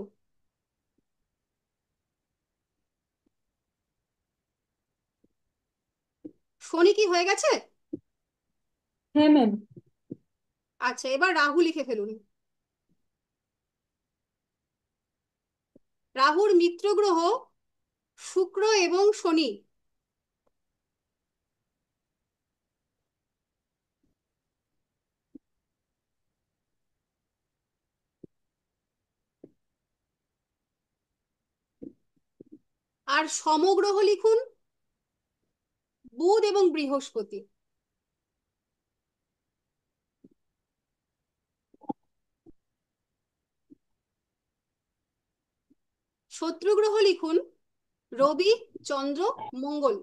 শনি কি হয়ে গেছে? হ্যাঁ ম্যাম। আচ্ছা, এবার রাহু লিখে ফেলুন। রাহুর মিত্র গ্রহ শুক্র এবং শনি। আর সমগ্রহ লিখুন বুধ এবং বৃহস্পতি। শত্রু গ্রহ লিখুন রবি, চন্দ্র, মঙ্গল।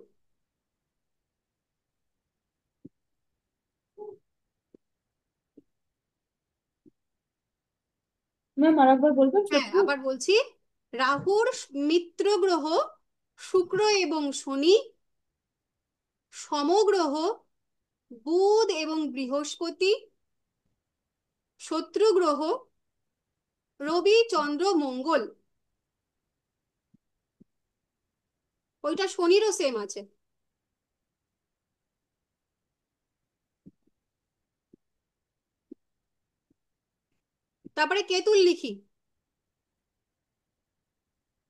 ম্যাম আরেকবার বলবেন হ্যাঁ, শত্রু? আবার বলছি, রাহুর মিত্র গ্রহ শুক্র এবং শনি, সমগ্রহ বুধ এবং বৃহস্পতি, শত্রু গ্রহ রবি, চন্দ্র, মঙ্গল। ওইটা শনিরও সেম আছে। তারপরে কেতুর লিখি।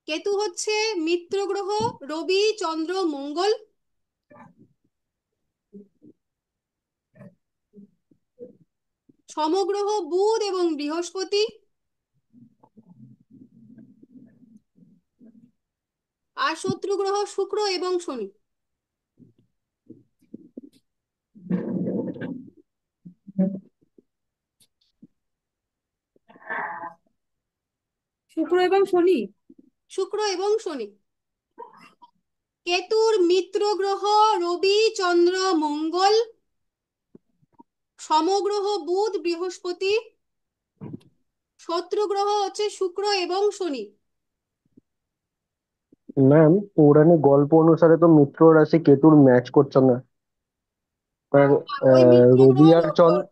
কেতু হচ্ছে মিত্র গ্রহ রবি, চন্দ্র, মঙ্গল, সমগ্রহ বুধ এবং বৃহস্পতি, আর শত্রু গ্রহ শুক্র এবং শনি। শুক্র এবং শনি। শুক্র এবং শনি। কেতুর মিত্র গ্রহ রবি, চন্দ্র, মঙ্গল, সমগ্রহ বুধ, বৃহস্পতি, শত্রু গ্রহ হচ্ছে শুক্র এবং শনি। ম্যাম, পৌরাণিক গল্প অনুসারে তো মিত্র রাশি কেতুর ম্যাচ করছে না। তার ওই মিত্র রবি গ্রহ আর চন্দ্র।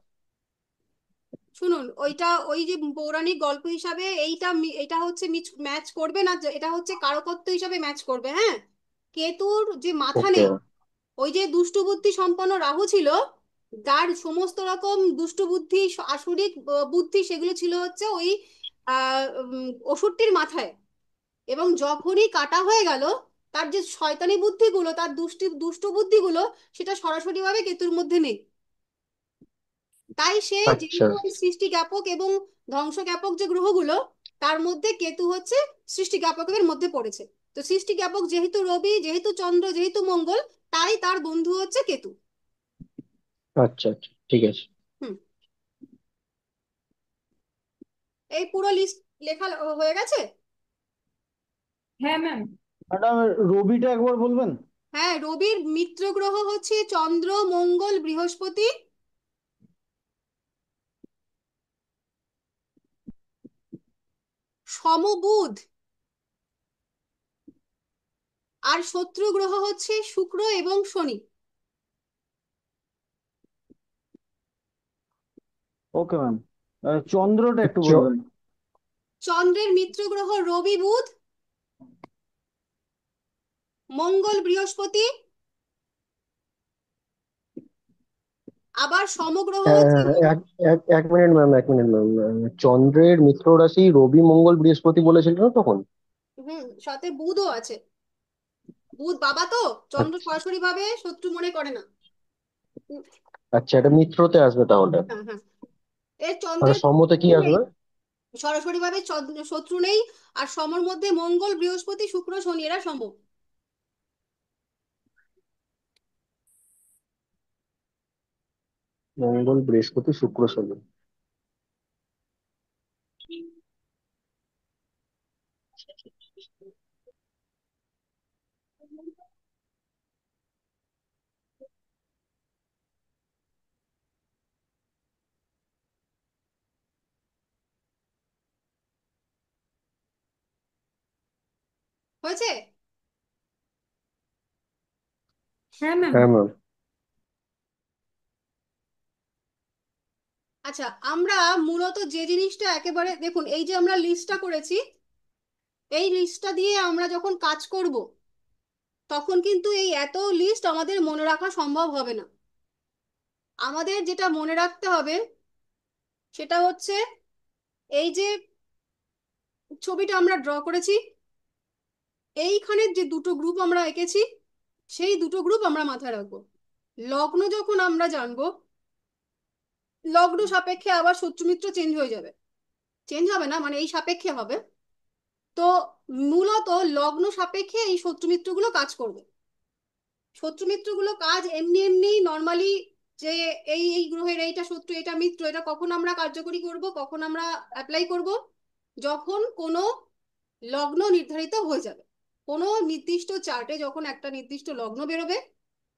শুনুন, ওইটা ওই যে পৌরাণিক গল্প হিসাবে এইটা এটা হচ্ছে ম্যাচ করবে না, এটা হচ্ছে কারকত্ব হিসাবে ম্যাচ করবে। হ্যাঁ, কেতুর যে মাথা ওকে। নেই, ওই যে দুষ্টু বুদ্ধি সম্পন্ন রাহু ছিল, তার সমস্ত রকম দুষ্টু বুদ্ধি, আসুরিক বুদ্ধি, সেগুলো ছিল হচ্ছে ওই অসুরটির মাথায়। এবং যখনই কাটা হয়ে গেল, তার যে শয়তানি বুদ্ধিগুলো, তার দুষ্ট বুদ্ধিগুলো, সেটা সরাসরিভাবে কেতুর মধ্যে নেই। তাই সে আচ্ছা। যেহেতু ওই সৃষ্টি জ্ঞাপক এবং ধ্বংস জ্ঞাপক যে গ্রহগুলো, তার মধ্যে কেতু হচ্ছে সৃষ্টি জ্ঞাপকের মধ্যে পড়েছে। তো সৃষ্টি জ্ঞাপক যেহেতু রবি, যেহেতু চন্দ্র, যেহেতু মঙ্গল, তাই তার বন্ধু হচ্ছে কেতু। আচ্ছা আচ্ছা, ঠিক আছে। হুম। এই পুরো লিস্ট লেখা হয়ে গেছে? হ্যাঁ ম্যাম। ম্যাডাম, রবিটা একবার বলবেন? হ্যাঁ, রবির মিত্র গ্রহ হচ্ছে চন্দ্র, মঙ্গল, বৃহস্পতি, সমবুধ, আর শত্রু গ্রহ হচ্ছে শুক্র এবং শনি। Okay ma'am. চন্দ্রটা একটু চ- বলবেন? চন্দ্রের মিত্র গ্রহ রবি, বুধ, মঙ্গল, বৃহস্পতি, আবার সমগ্রহ হচ্ছে এক এক এক মিনিট ম্যাম, এক মিনিট ম্যাম। চন্দ্রের মিত্র রাশি রবি মঙ্গল বৃহস্পতি বলেছিলেন না তখন? সাথে বুধও আছে। বুধ বাবা তো, চন্দ্র আচ্ছা সরাসরি ভাবে শত্রু মনে করে না। উম, আচ্ছা, এটা মিত্রতে আসবে তাহলে। হ্যাঁ হ্যাঁ, এর আর চন্দ্রের সম্মতে কি শত্রু নেই, আসবে? সরাসরি ভাবে শত্রু নেই। আর সমর মধ্যে মঙ্গল, বৃহস্পতি, শুক্র, শনি এরা সম। মঙ্গল বৃহস্পতি শুক্র শনি। হয়েছে? হ্যাঁ ম্যাম। হ্যাঁ ম্যাম। আচ্ছা, আমরা মূলত যে জিনিসটা একেবারে দেখুন, এই যে আমরা লিস্টটা করেছি, এই লিস্টটা দিয়ে আমরা যখন কাজ করব, তখন কিন্তু এই এত লিস্ট আমাদের মনে রাখা সম্ভব হবে না। আমাদের যেটা মনে রাখতে হবে সেটা হচ্ছে এই যে ছবিটা আমরা ড্র করেছি, এইখানের যে দুটো গ্রুপ আমরা এঁকেছি, সেই দুটো গ্রুপ আমরা মাথায় রাখবো। লগ্ন যখন আমরা জানবো, লগ্ন সাপেক্ষে আবার শত্রু মিত্র চেঞ্জ হয়ে যাবে। চেঞ্জ হবে না মানে এই সাপেক্ষে হবে। তো মূলত লগ্ন সাপেক্ষে এই শত্রু মিত্রগুলো কাজ করবে। শত্রু মিত্রগুলো কাজ এমনি এমনি নর্মালি, যে এই এই গ্রহের এইটা শত্রু, এটা মিত্র, এটা কখন আমরা কার্যকরী করব, কখন আমরা অ্যাপ্লাই করব, যখন কোনো লগ্ন নির্ধারিত হয়ে যাবে। কোনো নির্দিষ্ট চার্টে যখন একটা নির্দিষ্ট লগ্ন বেরোবে,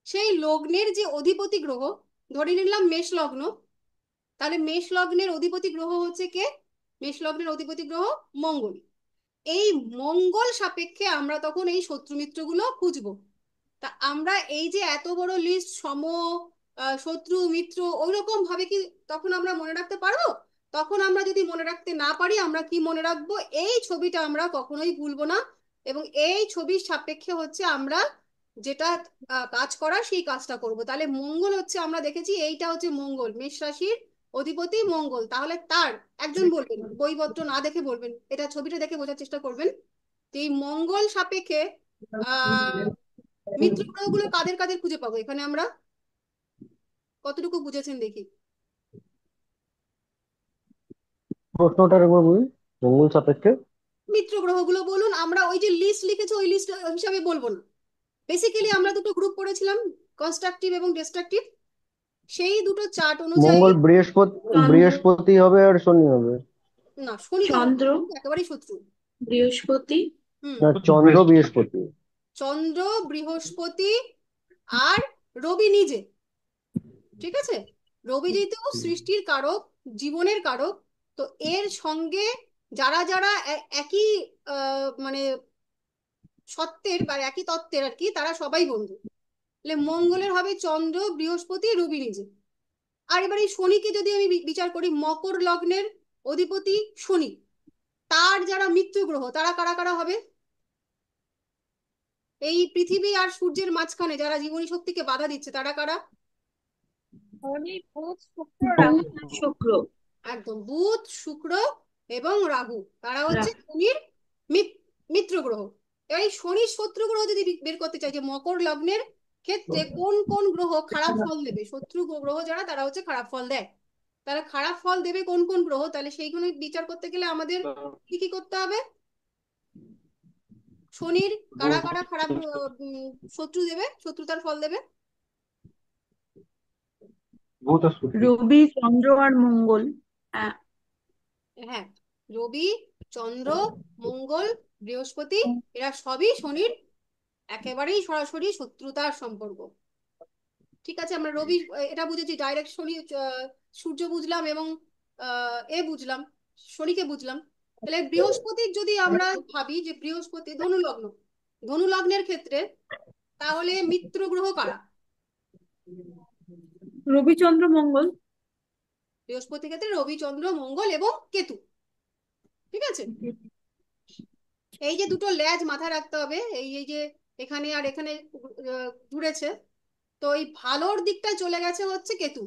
সেই লগ্নের যে অধিপতি গ্রহ, ধরে নিলাম মেষ লগ্ন, তাহলে মেষ লগ্নের অধিপতি গ্রহ হচ্ছে কে? মেষ লগ্নের অধিপতি গ্রহ মঙ্গল। এই মঙ্গল সাপেক্ষে আমরা তখন এই শত্রু মিত্রগুলো খুঁজবো। তা আমরা এই যে এত বড় লিস্ট, শত্রু মিত্র, ওইরকম ভাবে কি তখন আমরা মনে রাখতে পারবো? তখন আমরা যদি মনে রাখতে না পারি, আমরা কি মনে রাখবো? এই ছবিটা আমরা কখনোই ভুলবো না। এবং এই ছবির সাপেক্ষে হচ্ছে আমরা যেটা কাজ করার, সেই কাজটা করব। তাহলে মঙ্গল হচ্ছে, আমরা দেখেছি এইটা হচ্ছে মঙ্গল, মেষ রাশির অধিপতি মঙ্গল। তাহলে তার একজন বলবেন, বইপত্র না দেখে বলবেন, এটা ছবিটা দেখে বোঝার চেষ্টা করবেন। তো এই মঙ্গল সাপেক্ষে আহ মিত্র গ্রহগুলো কাদের কাদের খুঁজে পাবো এখানে আমরা? কতটুকু বুঝেছেন দেখি। প্রশ্নটার একবার বলুন। মঙ্গল সাপেক্ষে মিত্র গ্রহগুলো বলুন, আমরা ওই যে লিস্ট লিখেছি ওই লিস্ট হিসাবে বলবো না। বেসিক্যালি আমরা দুটো গ্রুপ করেছিলাম, কনস্ট্রাকটিভ এবং ডিস্ট্রাকটিভ। সেই দুটো চার্ট অনুযায়ী। মঙ্গল বৃহস্পতি, চন্দ্র, বৃহস্পতি হবে আর শনি হবে। না, শনি তো হবে না, চন্দ্র, শনি তো একেবারেই শত্রু। বৃহস্পতি, হুম। না, চন্দ্র বৃহস্পতি। চন্দ্র, বৃহস্পতি, আর রবি নিজে। ঠিক আছে? রবি যেহেতু সৃষ্টির কারক, জীবনের কারক, তো এর সঙ্গে যারা যারা একই মানে সত্ত্বের বা একই তত্ত্বের আর কি, তারা সবাই বন্ধু। তাহলে মঙ্গলের হবে চন্দ্র, বৃহস্পতি, রবি নিজে। আর এবার এই শনিকে যদি আমি বিচার করি, মকর লগ্নের অধিপতি শনি, তার যারা মিত্র গ্রহ তারা কারা কারা হবে? এই পৃথিবী আর সূর্যের মাঝখানে যারা জীবনী শক্তিকে বাধা দিচ্ছে, তারা কারা? শনি বুধ শুক্র রাহু। বুধ আর শুক্র, একদম, বুধ, শুক্র এবং রাহু, তারা হচ্ছে রাহু। শনির মিত্র গ্রহ। এই শনির শত্রু গ্রহ যদি বের করতে চাই যে মকর লগ্নের ক্ষেত্রে কোন কোন গ্রহ খারাপ ফল দেবে, শত্রু গ্রহ যারা তারা হচ্ছে খারাপ ফল দেয়, তারা খারাপ ফল দেবে কোন কোন গ্রহ, তাহলে সেইগুলো বিচার করতে গেলে আমাদের কি কি করতে হবে? শনির কারা কারা খারাপ শত্রু দেবে, শত্রুতার ফল দেবে? বুধ আর শুক্র। রবি, চন্দ্র আর মঙ্গল। হ্যাঁ, হ্যাঁ, রবি, চন্দ্র, মঙ্গল, বৃহস্পতি, এরা সবই শনির একেবারেই সরাসরি শত্রুতার সম্পর্ক। ঠিক আছে, আমরা রবি এটা বুঝেছি, ডাইরেক্ট শনি সূর্য বুঝলাম এবং বুঝলাম, শনিকে বুঝলাম। তাহলে বৃহস্পতির যদি আমরা ভাবি যে বৃহস্পতি ধনু লগ্ন, ধনু লগ্নের ক্ষেত্রে তাহলে মিত্র গ্রহ কারা? রবি, চন্দ্র, মঙ্গল। বৃহস্পতির ক্ষেত্রে রবি, চন্দ্র, মঙ্গল এবং কেতু। ঠিক আছে, এই যে দুটো ল্যাজ মাথায় রাখতে হবে, এই এই যে এখানে আর এখানে ঘুরেছে, তো এই ভালোর দিকটায় চলে গেছে হচ্ছে কেতু,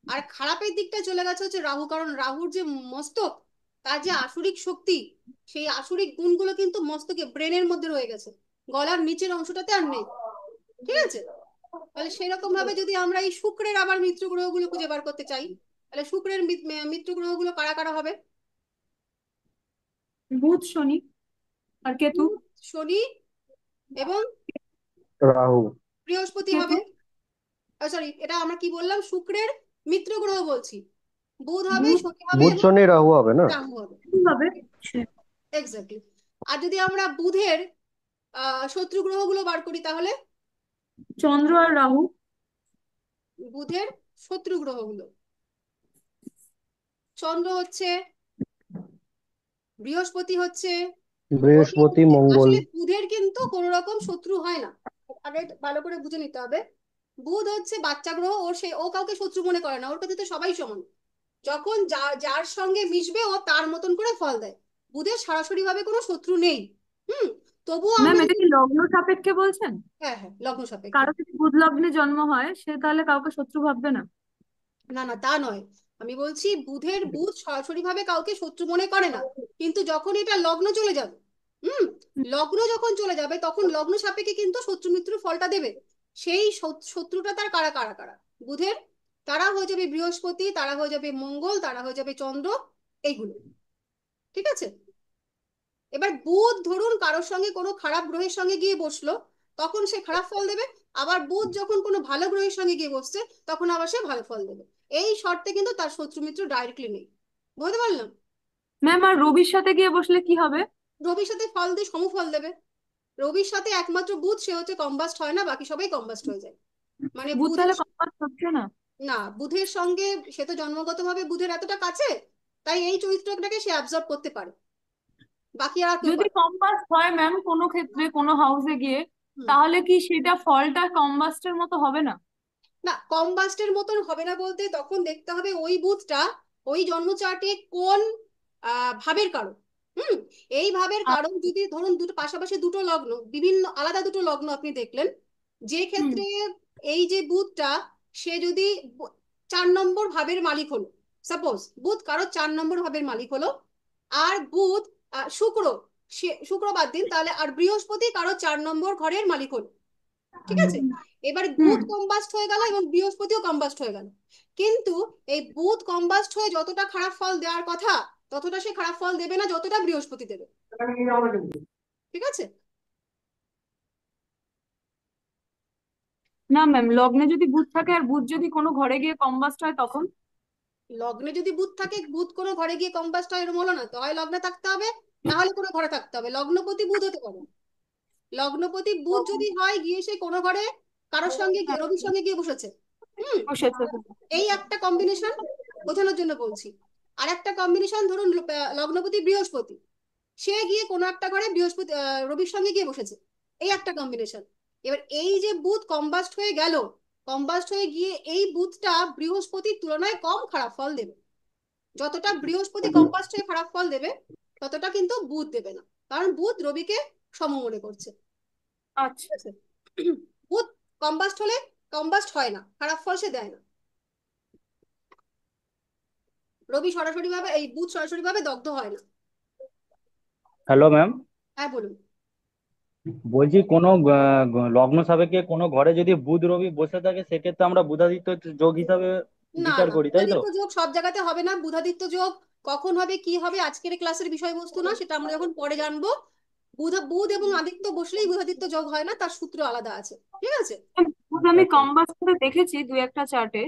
আর খারাপের দিকটা চলে গেছে হচ্ছে রাহু, কারণ রাহুর যে মস্তক, তার যে আসুরিক শক্তি, সেই আসুরিক গুণগুলো কিন্তু মস্তকে ব্রেনের মধ্যে রয়ে গেছে, গলার নিচের অংশটাতে আর নেই। ঠিক আছে, তাহলে সেরকম ভাবে যদি আমরা এই শুক্রের আবার মিত্র গ্রহগুলো খুঁজে বার করতে চাই, তাহলে শুক্রের মিত্র গ্রহগুলো কারা কারা হবে? বুধ, শনি আর কেতু। বুধ, শনি এবং রাহু। বৃহস্পতি কেতু। হবে। সরি, এটা আমরা কি বললাম, শুক্রের মিত্র গ্রহ বলছি। বুধ হবে, বুধ শনি হবে বুধ এবং শনি রাহু হবে না? রাহু হবে। হবে। এক্স্যাক্টলি। আর যদি আমরা বুধের শত্রু গ্রহগুলো বার করি তাহলে চন্দ্র আর রাহু। বুধের শত্রু গ্রহগুলো, চন্দ্র হচ্ছে, বৃহস্পতি হচ্ছে, রবি বৃহস্পতি হচ্ছে। মঙ্গল। আসলে বুধের কিন্তু কোনো রকম শত্রু হয় না, আগে ভালো করে বুঝে নিতে হবে। বুধ হচ্ছে বাচ্চা গ্রহ, ও কাউকে শত্রু মনে করে না, ওর কাছে তো সবাই সমান, যখন যার সঙ্গে মিশবে ও তার মতন করে ফল দেয়। বুধের সরাসরি ভাবে কোনো শত্রু নেই। হুম, তবুও ম্যাম, আমরা এটা যদি, কি লগ্ন সাপেক্ষে বলছেন? হ্যাঁ হ্যাঁ, লগ্ন সাপেক্ষে। কারো যদি বুধ লগ্নে জন্ম হয় সে তাহলে কাউকে শত্রু ভাববে না? না না, তা নয়, আমি বলছি বুধ সরাসরি ভাবে কাউকে শত্রু মনে করে না, কিন্তু যখন এটা লগ্ন চলে যাবে, হুম, লগ্ন যখন চলে যাবে তখন লগ্ন সাপেক্ষে কিন্তু শত্রু মিত্র ফলটা দেবে। সেই শত্রুটা তার কারা কারা কারা? বুধের, তারা হয়ে যাবে বৃহস্পতি, তারা হয়ে যাবে মঙ্গল, তারা হয়ে যাবে চন্দ্র, এইগুলো। ঠিক আছে, এবার বুধ ধরুন কারোর সঙ্গে কোনো খারাপ গ্রহের সঙ্গে গিয়ে বসলো, তখন সে খারাপ ফল দেবে। আবার বুধ যখন কোনো ভালো গ্রহের সঙ্গে গিয়ে বসছে, তখন আবার সে ভালো ফল দেবে। এই শর্তে কিন্তু তার শত্রু মিত্র ডাইরেক্টলি নেই। বুঝতে পারলাম? ম্যাম, আর রবির সাথে গিয়ে বসলে কি হবে? রবির সাথে ফল দিয়ে সমফল দেবে। রবির সাথে একমাত্র বুধ, সে হচ্ছে কম্বাস্ট হয় না, বাকি সবাই কম্বাস্ট হয়ে যায়। মানে বুধ বুধের, তাহলে কম্পাস হচ্ছে না? না, বুধের সঙ্গে সে তো জন্মগতভাবে বুধের এতটা কাছে, তাই এই চরিত্রটাকে সে অ্যাবজর্ব করতে পারে, বাকি আর কেউ যদি পারে কম্বাস হয় ম্যাম কোনো ক্ষেত্রে কোনো হাউসে গিয়ে, না। তাহলে কি সেটা ফলটা কম্বাস্টের মতো হবে না? না, কম্বাস্টের মতন হবে না বলতে তখন দেখতে হবে ওই বুথটা ওই জন্মচার্টে কোন ভাবের কারণ। হুম, এই ভাবের কারণ যদি ধরুন দুটো পাশাপাশি দুটো লগ্ন, বিভিন্ন আলাদা দুটো লগ্ন আপনি দেখলেন, যে হুম। ক্ষেত্রে এই যে বুথটা, সে যদি 4 নম্বর ভাবের মালিক হলো, সাপোজ বুধ কারো 4 নম্বর ভাবের মালিক হলো, আর বুধ শুক্র, শুক্র বাদ দিন তাহলে, আর বৃহস্পতি কারো 4 নম্বর ঘরের মালিক হলো। ঠিক আছে, এবার হুম। বুধ কম্বাস্ট হয়ে গেল এবং বৃহস্পতিও কম্বাস্ট হয়ে গেল, কিন্তু এই বুধ কম্বাস্ট হয়ে যতটা খারাপ ফল দেওয়ার কথা, ততটা সে খারাপ ফল দেবে না যতটা বৃহস্পতি দেবে। ঠিক আছে, না ম্যাম, লগ্নে যদি বুধ থাকে আর বুধ যদি কোনো ঘরে গিয়ে কম্বাস্ট হয় তখন? লগ্নে যদি বুধ থাকে, বুধ কোনো ঘরে গিয়ে কম্বাস্ট হয় এরকম হলো না তো, হয় লগ্নে থাকতে হবে, না হলে কোনো ঘরে থাকতে হবে। লগ্নপতি বুধ হতে পারে, লগ্নপতি বুধ যদি হয় গিয়ে সে কোনো ঘরে কারোর সঙ্গে গিয়ে, রবির সঙ্গে গিয়ে বসেছে। হুম, বসেছে। এই একটা কম্বিনেশন বোঝানোর জন্য বলছি। আর একটা কম্বিনেশন ধরুন লগ্নপতি বৃহস্পতি, সে গিয়ে কোনো একটা ঘরে বৃহস্পতি রবির সঙ্গে গিয়ে বসেছে, এই একটা কম্বিনেশন। এবার এই যে বুধ কম্বাস্ট হয়ে গেল, কম্বাস্ট হয়ে গিয়ে এই বুধটা বৃহস্পতির তুলনায় কম খারাপ ফল দেবে। যতটা বৃহস্পতি কম্বাস্ট হয়ে খারাপ ফল দেবে, ততটা কিন্তু বুধ দেবে না, কারণ বুধ রবিকে সম মনে করছে। আচ্ছা। ঠিক আছে, বুধ কম্বাস্ট হলে কম্বাস্ট হয় না, খারাপ ফল সে দেয় না। রবি সরাসরি ভাবে, বুধ সরাসরি ভাবে দগ্ধ হয় না। Hello ma'am. হ্যাঁ বলুন। বলছি কোনো লগ্ন সাপেক্ষে কোনো ঘরে যদি বুধ রবি বসে থাকে সেক্ষেত্রে আমরা বুধাদিত্য যোগ হিসাবে না বিচার না, করি, তাই তো? বুধাদিত্য যোগ সব জায়গাতে হবে না। বুধাদিত্য যোগ কখন হবে কি হবে আজকের ক্লাসের বিষয়বস্তু না, সেটা আমরা যখন পরে জানবো। বুধ এবং আদিত্য বসলেই বুধাদিত্য যোগ হয় না, তার সূত্র আলাদা আছে। ঠিক আছে। বুধ আচ্ছা আমি আচ্ছা। কম্বাস করে দেখেছি দু একটা চার্টে,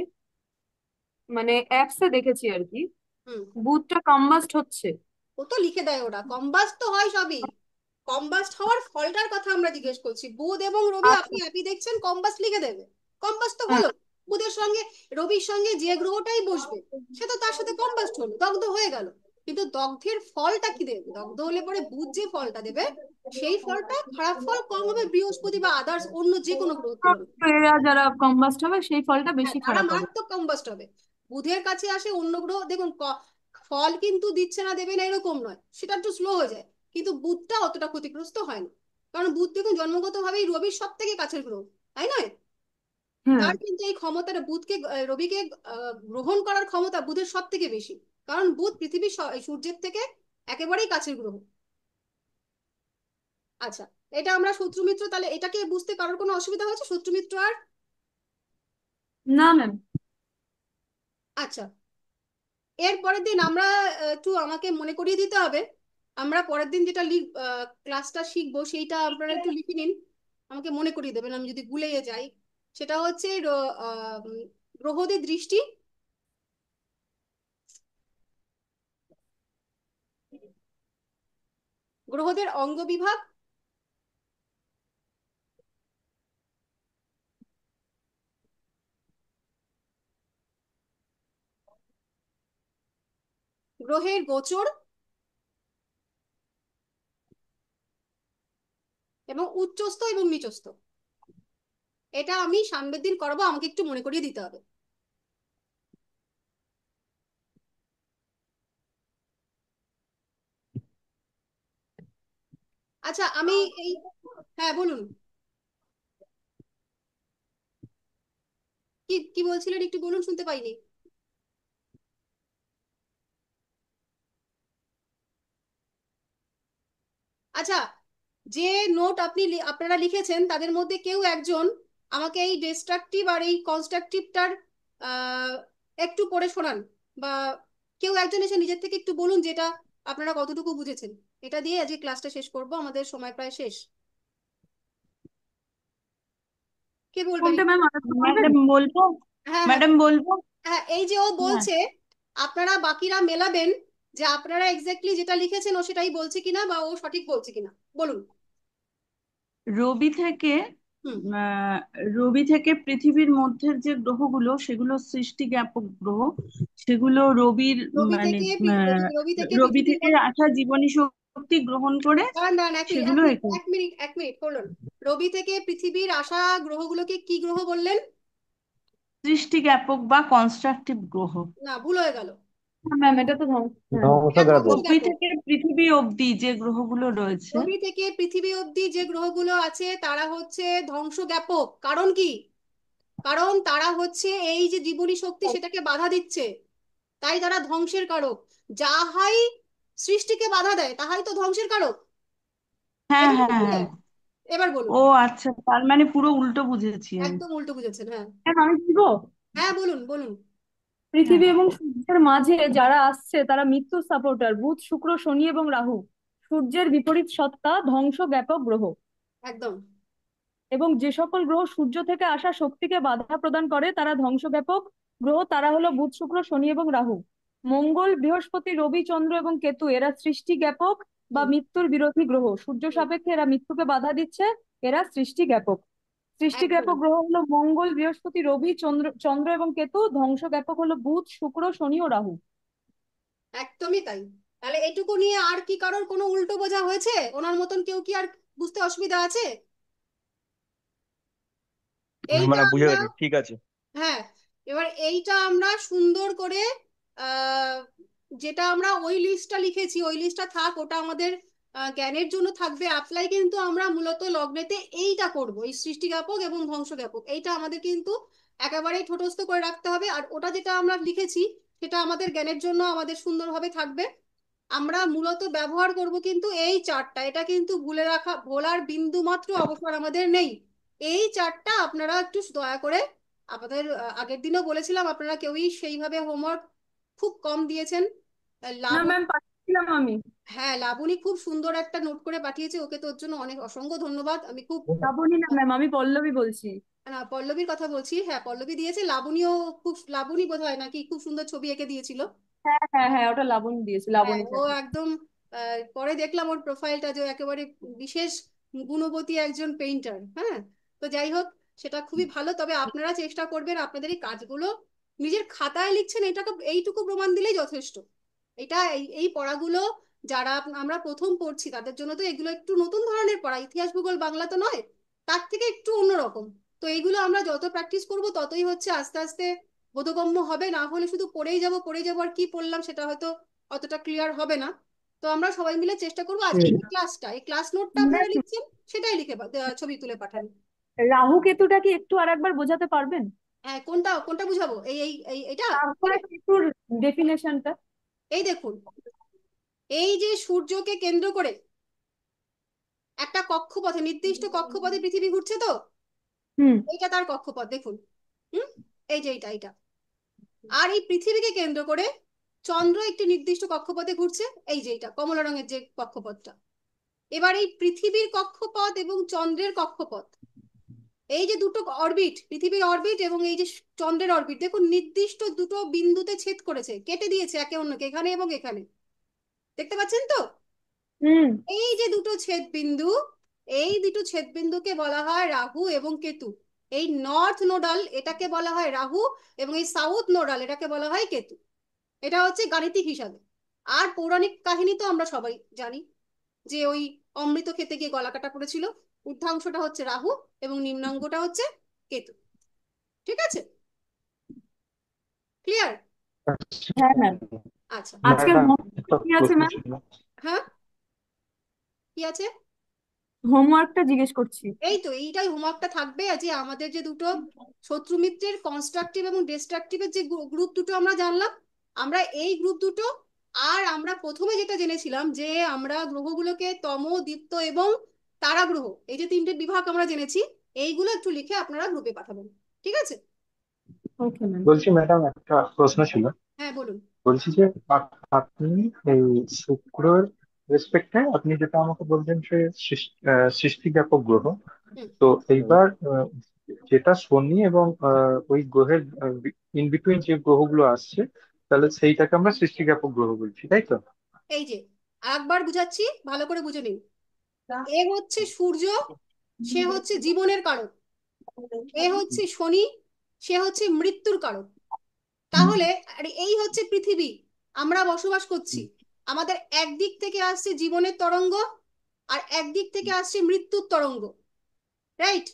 মানে অ্যাপসে দেখেছি আর কি, হুম। বুধটা কম্বাস্ট হচ্ছে। ও তো লিখে দেয়, ওরা কম্বাস্ট তো হয় সবই। কম্বাস্ট হওয়ার ফলটার কথা আমরা জিজ্ঞেস করছি। বুধ এবং রবি আপনি আচ্ছা। অ্যাপই দেখছেন, কম্বাস্ট লিখে দেবে। কম্বাস্ট তো হ্যাঁ। হলো। বুধের সঙ্গে রবির সঙ্গে যে গ্রহটাই বসবে সে তো তার সাথে কম্বাস্ট হলো, দগ্ধ হয়ে গেল। কিন্তু দগ্ধের ফলটা কি দেবে? দগ্ধ হলে পরে বুধ যে ফলটা দেবে সেই ফলটা খারাপ ফল কম হবে বৃহস্পতি বা আদার্স অন্য যে কোনো গ্রহের তুলনায়। তো এরা যারা কম্বাস্ট হবে সেই ফলটা হ্যাঁ, বেশি তারা খারাপ হবে। মারাত্মক কম্বাস্ট হবে। বুধের কাছে আসে অন্য গ্রহ, দেখুন ফল কিন্তু দিচ্ছে না দেবে না এরকম নয়, সেটা একটু স্লো হয়ে যায়। কিন্তু বুধটা অতটা ক্ষতিগ্রস্ত হয় না। কারণ বুধ দেখুন জন্মগত ভাবেই রবির সব থেকে কাছের গ্রহ, তাই নয়? হ্যাঁ। তার কিন্তু এই ক্ষমতাটা বুধকে রবিকে গ্রহণ করার ক্ষমতা বুধের সব থেকে বেশি। কারণ বুধ পৃথিবীর সূর্যের থেকে একেবারেই কাছের গ্রহ। আচ্ছা, এটা আমরা শত্রু মিত্র, তাহলে এটাকে বুঝতে কারোর কোনো অসুবিধা হয়েছে, শত্রু মিত্র আর? না ম্যাম। আচ্ছা, এর পরের দিন আমরা একটু আমাকে মনে করিয়ে দিতে হবে। আমরা পরের দিন যেটা ক্লাসটা শিখবো সেইটা আপনারা একটু লিখে নিন, আমাকে মনে করিয়ে দেবেন আমি যদি ভুলে যাই। সেটা হচ্ছে গ্রহদের দৃষ্টি, গ্রহদের অঙ্গ বিভাগ, গ্রহের গোচর এবং উচ্চস্থ এবং নিচস্থ। এটা আমি সামনের দিন করাবো, আমাকে একটু মনে করিয়ে দিতে হবে। আচ্ছা আমি এই, হ্যাঁ বলুন, কি কি বলছিলেন একটু বলুন, শুনতে পাইনি। আচ্ছা, যে নোট আপনারা লিখেছেন তাদের মধ্যে কেউ একজন আমাকে এই ডিস্ট্রাকটিভ আর এই কনস্ট্রাকটিভটার একটু পড়ে শোনান, বা কেউ একজন এসে নিজের থেকে একটু বলুন যেটা আপনারা কতটুকু বুঝেছেন। এটা দিয়ে আজকে ক্লাসটা শেষ করব, আমাদের সময় প্রায় শেষ। কে বলবেন কোনটা একটু? ম্যাম আরেকটু বলবেন? ম্যাডাম বলবো? হ্যাঁ হ্যাঁ ম্যাডাম বলবো? হ্যাঁ, এই যে ও হ্যাঁ। বলছে, আপনারা বাকিরা মেলাবেন যে আপনারা এক্স্যাক্টলি যেটা লিখেছেন ও সেটাই বলছে কিনা বা ও সঠিক বলছে কিনা, বলুন। রবি থেকে হুম। আহ, রবি থেকে পৃথিবীর মধ্যের যে গ্রহগুলো সেগুলো সৃষ্টি জ্ঞাপক গ্রহ। সেগুলো রবির রবি মানে থেকে রবি থেকে রবি পৃথিবীর থেকে আসা জীবনী শক্তি গ্রহণ করে দাঁড়ান দাঁড়ান, এক মিনিট এক সেগুলো মিনিট একে এক মিনিট এক মিনিট করুন। রবি থেকে পৃথিবীর আসা গ্রহগুলোকে কি গ্রহ বললেন? সৃষ্টি জ্ঞাপক বা কনস্ট্রাকটিভ গ্রহ। না, ভুল হয়ে গেল। ম্যাম এটা তো হ্যাঁ। হ্যাঁ, ধ্বংসজ্ঞাপক। রবি ধ্বংসজ্ঞাপক। থেকে পৃথিবী অবধি যে গ্রহগুলো রয়েছে। রবি থেকে পৃথিবী অবধি যে গ্রহগুলো আছে তারা হচ্ছে ধ্বংসজ্ঞাপক। কারণ কি? কারণ তারা হচ্ছে এই যে জীবনী শক্তি সেটাকে বাধা দিচ্ছে, তাই তারা ধ্বংসের কারক। যাহাই সৃষ্টিকে বাধা দেয় তাহাই তো ধ্বংসের কারক। হ্যাঁ এটা হ্যাঁ বুঝলে? হ্যাঁ। এবার বলুন। ও আচ্ছা, তার মানে পুরো উল্টো বুঝেছি আমি। একদম উল্টো বুঝেছেন, হ্যাঁ। ম্যাম আমি কি গো, হ্যাঁ বলুন বলুন। হ্যাঁ। পৃথিবী এবং সূর্যের মাঝে যারা আসছে তারা মৃত্যু সাপোর্টার, বুধ শুক্র শনি এবং রাহু, সূর্যের বিপরীত সত্তা, ধ্বংস ব্যাপক গ্রহ। একদম। এবং যে সকল গ্রহ সূর্য থেকে আসা শক্তিকে বাধা প্রদান করে তারা ধ্বংস ব্যাপক গ্রহ, তারা হলো বুধ শুক্র শনি এবং রাহু। মঙ্গল বৃহস্পতি রবি চন্দ্র এবং কেতু এরা সৃষ্টি জ্ঞাপক বা হুম মৃত্যুর বিরোধী গ্রহ, সূর্য হুম। সাপেক্ষে এরা মৃত্যুকে বাধা দিচ্ছে, এরা সৃষ্টি জ্ঞাপক। সৃষ্টি একদম জ্ঞাপক গ্রহ হলো মঙ্গল বৃহস্পতি রবি চন্দ্র চন্দ্র এবং কেতু, ধ্বংস জ্ঞাপক হলো বুধ শুক্র শনি ও রাহু। একদমই তাই। তাহলে এটুকু নিয়ে আর কি কারোর কোনো উল্টো বোঝা হয়েছে? ওনার মতন কেউ কি আর বুঝতে অসুবিধা আছে? এইটা মানে বুঝে আমরা, গেছি, ঠিক আছে। হ্যাঁ, এবার এইটা আমরা সুন্দর করে আহ, যেটা আমরা ওই লিস্টটা লিখেছি ওই লিস্টটা থাক, ওটা আমাদের জ্ঞানের জন্য থাকবে। অ্যাপ্লাই কিন্তু আমরা মূলত লগ্নেতে এইটা করব, এই সৃষ্টিজ্ঞাপক এবং ধ্বংসজ্ঞাপক এইটা আমাদের কিন্তু একেবারেই ঠোঁটস্থ করে রাখতে হবে। আর ওটা যেটা আমরা লিখেছি সেটা আমাদের জ্ঞানের জন্য আমাদের সুন্দরভাবে থাকবে। আমরা মূলত ব্যবহার করব কিন্তু এই চারটা, এটা কিন্তু ভোলার বিন্দু মাত্র অবসর আমাদের নেই। এই চারটা আপনারা একটু দয়া করে, আপনাদের আগের দিনও বলেছিলাম, আপনারা কেউই সেইভাবে হোমওয়ার্ক খুব কম দিয়েছেন। না লাবণী, ম্যাম, পাঠিয়েছিলাম আমি। হ্যাঁ লাবণী খুব সুন্দর একটা নোট করে পাঠিয়েছে, ওকে তোর জন্য অনেক অসংখ্য ধন্যবাদ। আমি খুব, লাবণী না ম্যাম, আমি পল্লবী বলছি। না পল্লবীর কথা বলছি, হ্যাঁ পল্লবী দিয়েছে, লাবণীও খুব, লাবণী বোধহয় নাকি খুব সুন্দর ছবি এঁকে দিয়েছিল। হ্যাঁ হ্যাঁ হ্যাঁ, ওটা লাবণী দিয়েছে, হ্যাঁ লাবণী ও স্যার। একদম, পরে দেখলাম ওর প্রোফাইলটা যে ও একেবারে বিশেষ গুণবতী একজন পেইন্টার। হ্যাঁ, তো যাই হোক, সেটা খুবই ভালো। তবে আপনারা চেষ্টা করবেন আপনাদের এই কাজগুলো নিজের খাতায় লিখছেন, এটাকে এইটুকু প্রমাণ দিলেই যথেষ্ট। এটা এই পড়াগুলো যারা আমরা প্রথম পড়ছি তাদের জন্য তো এগুলো একটু নতুন ধরনের পড়া, ইতিহাস ভূগোল বাংলা তো নয়, তার থেকে একটু অন্যরকম। তো এইগুলো আমরা যত প্র্যাকটিস করব ততই হচ্ছে আস্তে আস্তে বোধগম্য হবে। না হলে শুধু পড়েই যাবো আর কি পড়লাম সেটা হয়তো অতটা ক্লিয়ার হবে না। তো আমরা সবাই মিলে চেষ্টা করবো আজকে যে ক্লাসটা, এই ক্লাস নোটটা আপনারা লিখছেন সেটাই লিখে ছবি তুলে পাঠান। রাহু কেতুটা কি একটু আর একবার বোঝাতে পারবেন? হ্যাঁ, কোনটা কোনটা বুঝাবো? এইটা, তারপরে কেতুর ডেফিনেশনটা। এই দেখুন, এই যে সূর্যকে কেন্দ্র করে একটা কক্ষপথে, নির্দিষ্ট কক্ষপথে পৃথিবী ঘুরছে, তো হুম। এইটা তার কক্ষপথ দেখুন। হুম, এই যে এইটা। আর এই পৃথিবীকে কেন্দ্র করে চন্দ্র একটি নির্দিষ্ট কক্ষপথে ঘুরছে, এই যে এইটা কমলা রঙের যে কক্ষপথটা। এবার এই পৃথিবীর কক্ষপথ এবং চন্দ্রের কক্ষপথ, এই যে দুটো অরবিট, পৃথিবীর অরবিট এবং এই যে চন্দ্রের অরবিট, দেখুন নির্দিষ্ট দুটো বিন্দুতে ছেদ করেছে, কেটে দিয়েছে একে অন্যকে, এখানে এবং এখানে, দেখতে পাচ্ছেন তো? হুম। এই যে দুটো ছেদ বিন্দু, এই দুটো ছেদ বিন্দুকে বলা হয় রাহু এবং কেতু। এই নর্থ নোডাল এটাকে বলা হয় রাহু, এবং এই সাউথ নোডাল এটাকে বলা হয় কেতু। এটা হচ্ছে গাণিতিক হিসাবে। আর পৌরাণিক কাহিনী তো আমরা সবাই জানি, যে ওই অমৃত খেতে গিয়ে গলা কাটা পড়েছিল। ঊর্ধ্বাংশটা হচ্ছে রাহু এবং নিম্নাঙ্গটা হচ্ছে কেতু। ঠিক আছে, ক্লিয়ার? হ্যাঁ ম্যাম। আচ্ছা, আজকের ম্যাডাম হোমওয়ার্ক একটা কি আছে প্রশ্ন ম্যাম? ছিল। হ্যাঁ কি আছে? হোমওয়ার্কটা জিজ্ঞেস করছি। এই তো এইটাই হোমওয়ার্কটা থাকবে, যে আমাদের যে দুটো শত্রু মিত্রের কনস্ট্রাকটিভ এবং ডিস্ট্রাকটিভের যে গ্রুপ দুটো আমরা জানলাম, আমরা এই গ্রুপ দুটো, আর আমরা প্রথমে যেটা জেনেছিলাম যে আমরা গ্রহগুলোকে তম, দীপ্ত এবং তারা গ্রহ, এই যে তিনটে বিভাগ আমরা জেনেছি, এইগুলো একটু লিখে আপনারা গ্রুপে পাঠাবেন। ঠিক আছে? Okay ma'am. বলছি ম্যাডাম একটা প্রশ্ন ছিল। হ্যাঁ বলুন। বলছি যে আপনি এই শুক্রর রেসপেক্টে আপনি যেটা আমাকে বলছেন সে সৃষ্টিজ্ঞাপক গ্রহ। হুম, তো এইবার যেটা শনি এবং ওই গ্রহের ইন বিটুইন যে গ্রহগুলো আসছে, তাহলে সেইটাকে আমরা সৃষ্টিজ্ঞাপক গ্রহ বলছি, তাই তো? এই যে আরেকবার বুঝাচ্ছি, ভালো করে বুঝে নিন। এ হচ্ছে সূর্য, সে হচ্ছে জীবনের কারক। এ হচ্ছে শনি, সে হচ্ছে মৃত্যুর কারক। তাহলে আর এই হচ্ছে পৃথিবী, আমরা বসবাস করছি। আমাদের একদিক থেকে আসছে জীবনের তরঙ্গ, আর একদিক থেকে আসছে মৃত্যুর তরঙ্গ, রাইট?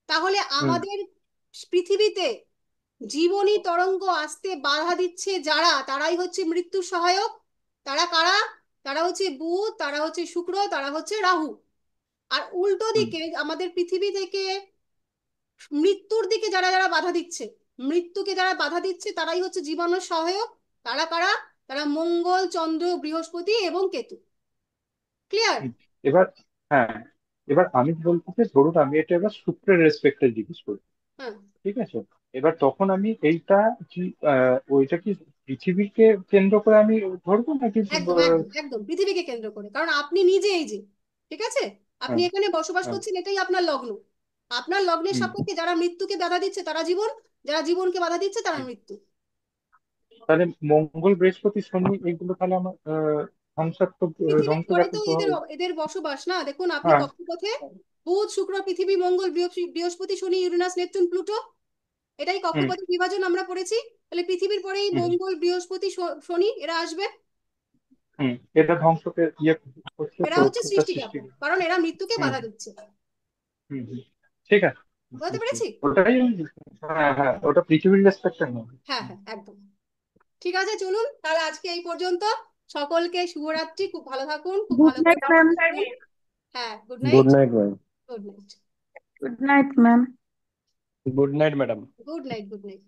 তাহলে হুম আমাদের পৃথিবীতে জীবনী তরঙ্গ আসতে বাধা দিচ্ছে যারা, তারাই হচ্ছে মৃত্যুর সহায়ক। তারা কারা? তারা হচ্ছে বুধ, তারা হচ্ছে শুক্র, তারা হচ্ছে রাহু। আর উল্টো হুম দিকে আমাদের পৃথিবী থেকে মৃত্যুর দিকে যারা যারা বাধা দিচ্ছে, মৃত্যুকে যারা বাধা দিচ্ছে তারাই হচ্ছে জীবনের সহায়ক। তারা কারা? তারা মঙ্গল, চন্দ্র, বৃহস্পতি এবং কেতু। ক্লিয়ার? হুম। এবার হ্যাঁ, এবার আমি বলতে চাই ধরুন আমি এটা এবার শুক্রের রেসপেক্টে জিজ্ঞেস করি, হ্যাঁ, ঠিক আছে? এবার তখন আমি এইটা কি ওইটা কি পৃথিবীকে কেন্দ্র করে আমি ধরবো নাকি একদম একদম একদম পৃথিবীকে কেন্দ্র করে, কারণ আপনি নিজে এই যে, ঠিক আছে, আপনি হ্যাঁ এখানে বসবাস হ্যাঁ করছেন, এটাই আপনার লগ্ন। আপনার লগ্নের হুম। সাপেক্ষে যারা মৃত্যুকে বাধা দিচ্ছে তারা জীবন, যারা জীবনকে বাধা দিচ্ছে তারা হুম। মৃত্যু। তাহলে মঙ্গল, বৃহস্পতি, শনি এগুলো তাহলে আমার ধ্বংসাত্মক পৃথিবীর পরে তো ধ্বংসব্যাপক গ্রহ। এদের এদের বসবাস না, দেখুন আপনি হ্যাঁ কক্ষপথে বুধ, শুক্র, পৃথিবী, মঙ্গল, বৃহস্পতি, শনি, ইউরেনাস, নেপচুন, প্লুটো, এটাই হুম কক্ষপথের বিভাজন আমরা পড়েছি। তাহলে পৃথিবীর পরেই হুম মঙ্গল, বৃহস্পতি, শনি এরা আসবে। হুম। এটা ধ্বংসকে ইয়ে করছে, এরা তো হচ্ছে এটা সৃষ্টি। সৃষ্টিজ্ঞাপক, কারণ এরা মৃত্যুকে হুম বাধা দিচ্ছে। হুম হুম। ঠিক আছে। বুঝতে পেরেছি? ওটাই হ্যাঁ হ্যাঁ, ওটা পৃথিবীর রেসপেক্টে নয়। হ্যাঁ হ্যাঁ একদম। ঠিক আছে, চলুন তাহলে আজকে এই পর্যন্ত। সকলকে শুভরাত্রি, খুব ভালো থাকুন, খুব গুড ভালো করে নাইট ম্যাম। পড়াশোনা করুন। হ্যাঁ, good good night. Night ma'am. Good night. Good night ma'am. Good night madam. Good night. Good night.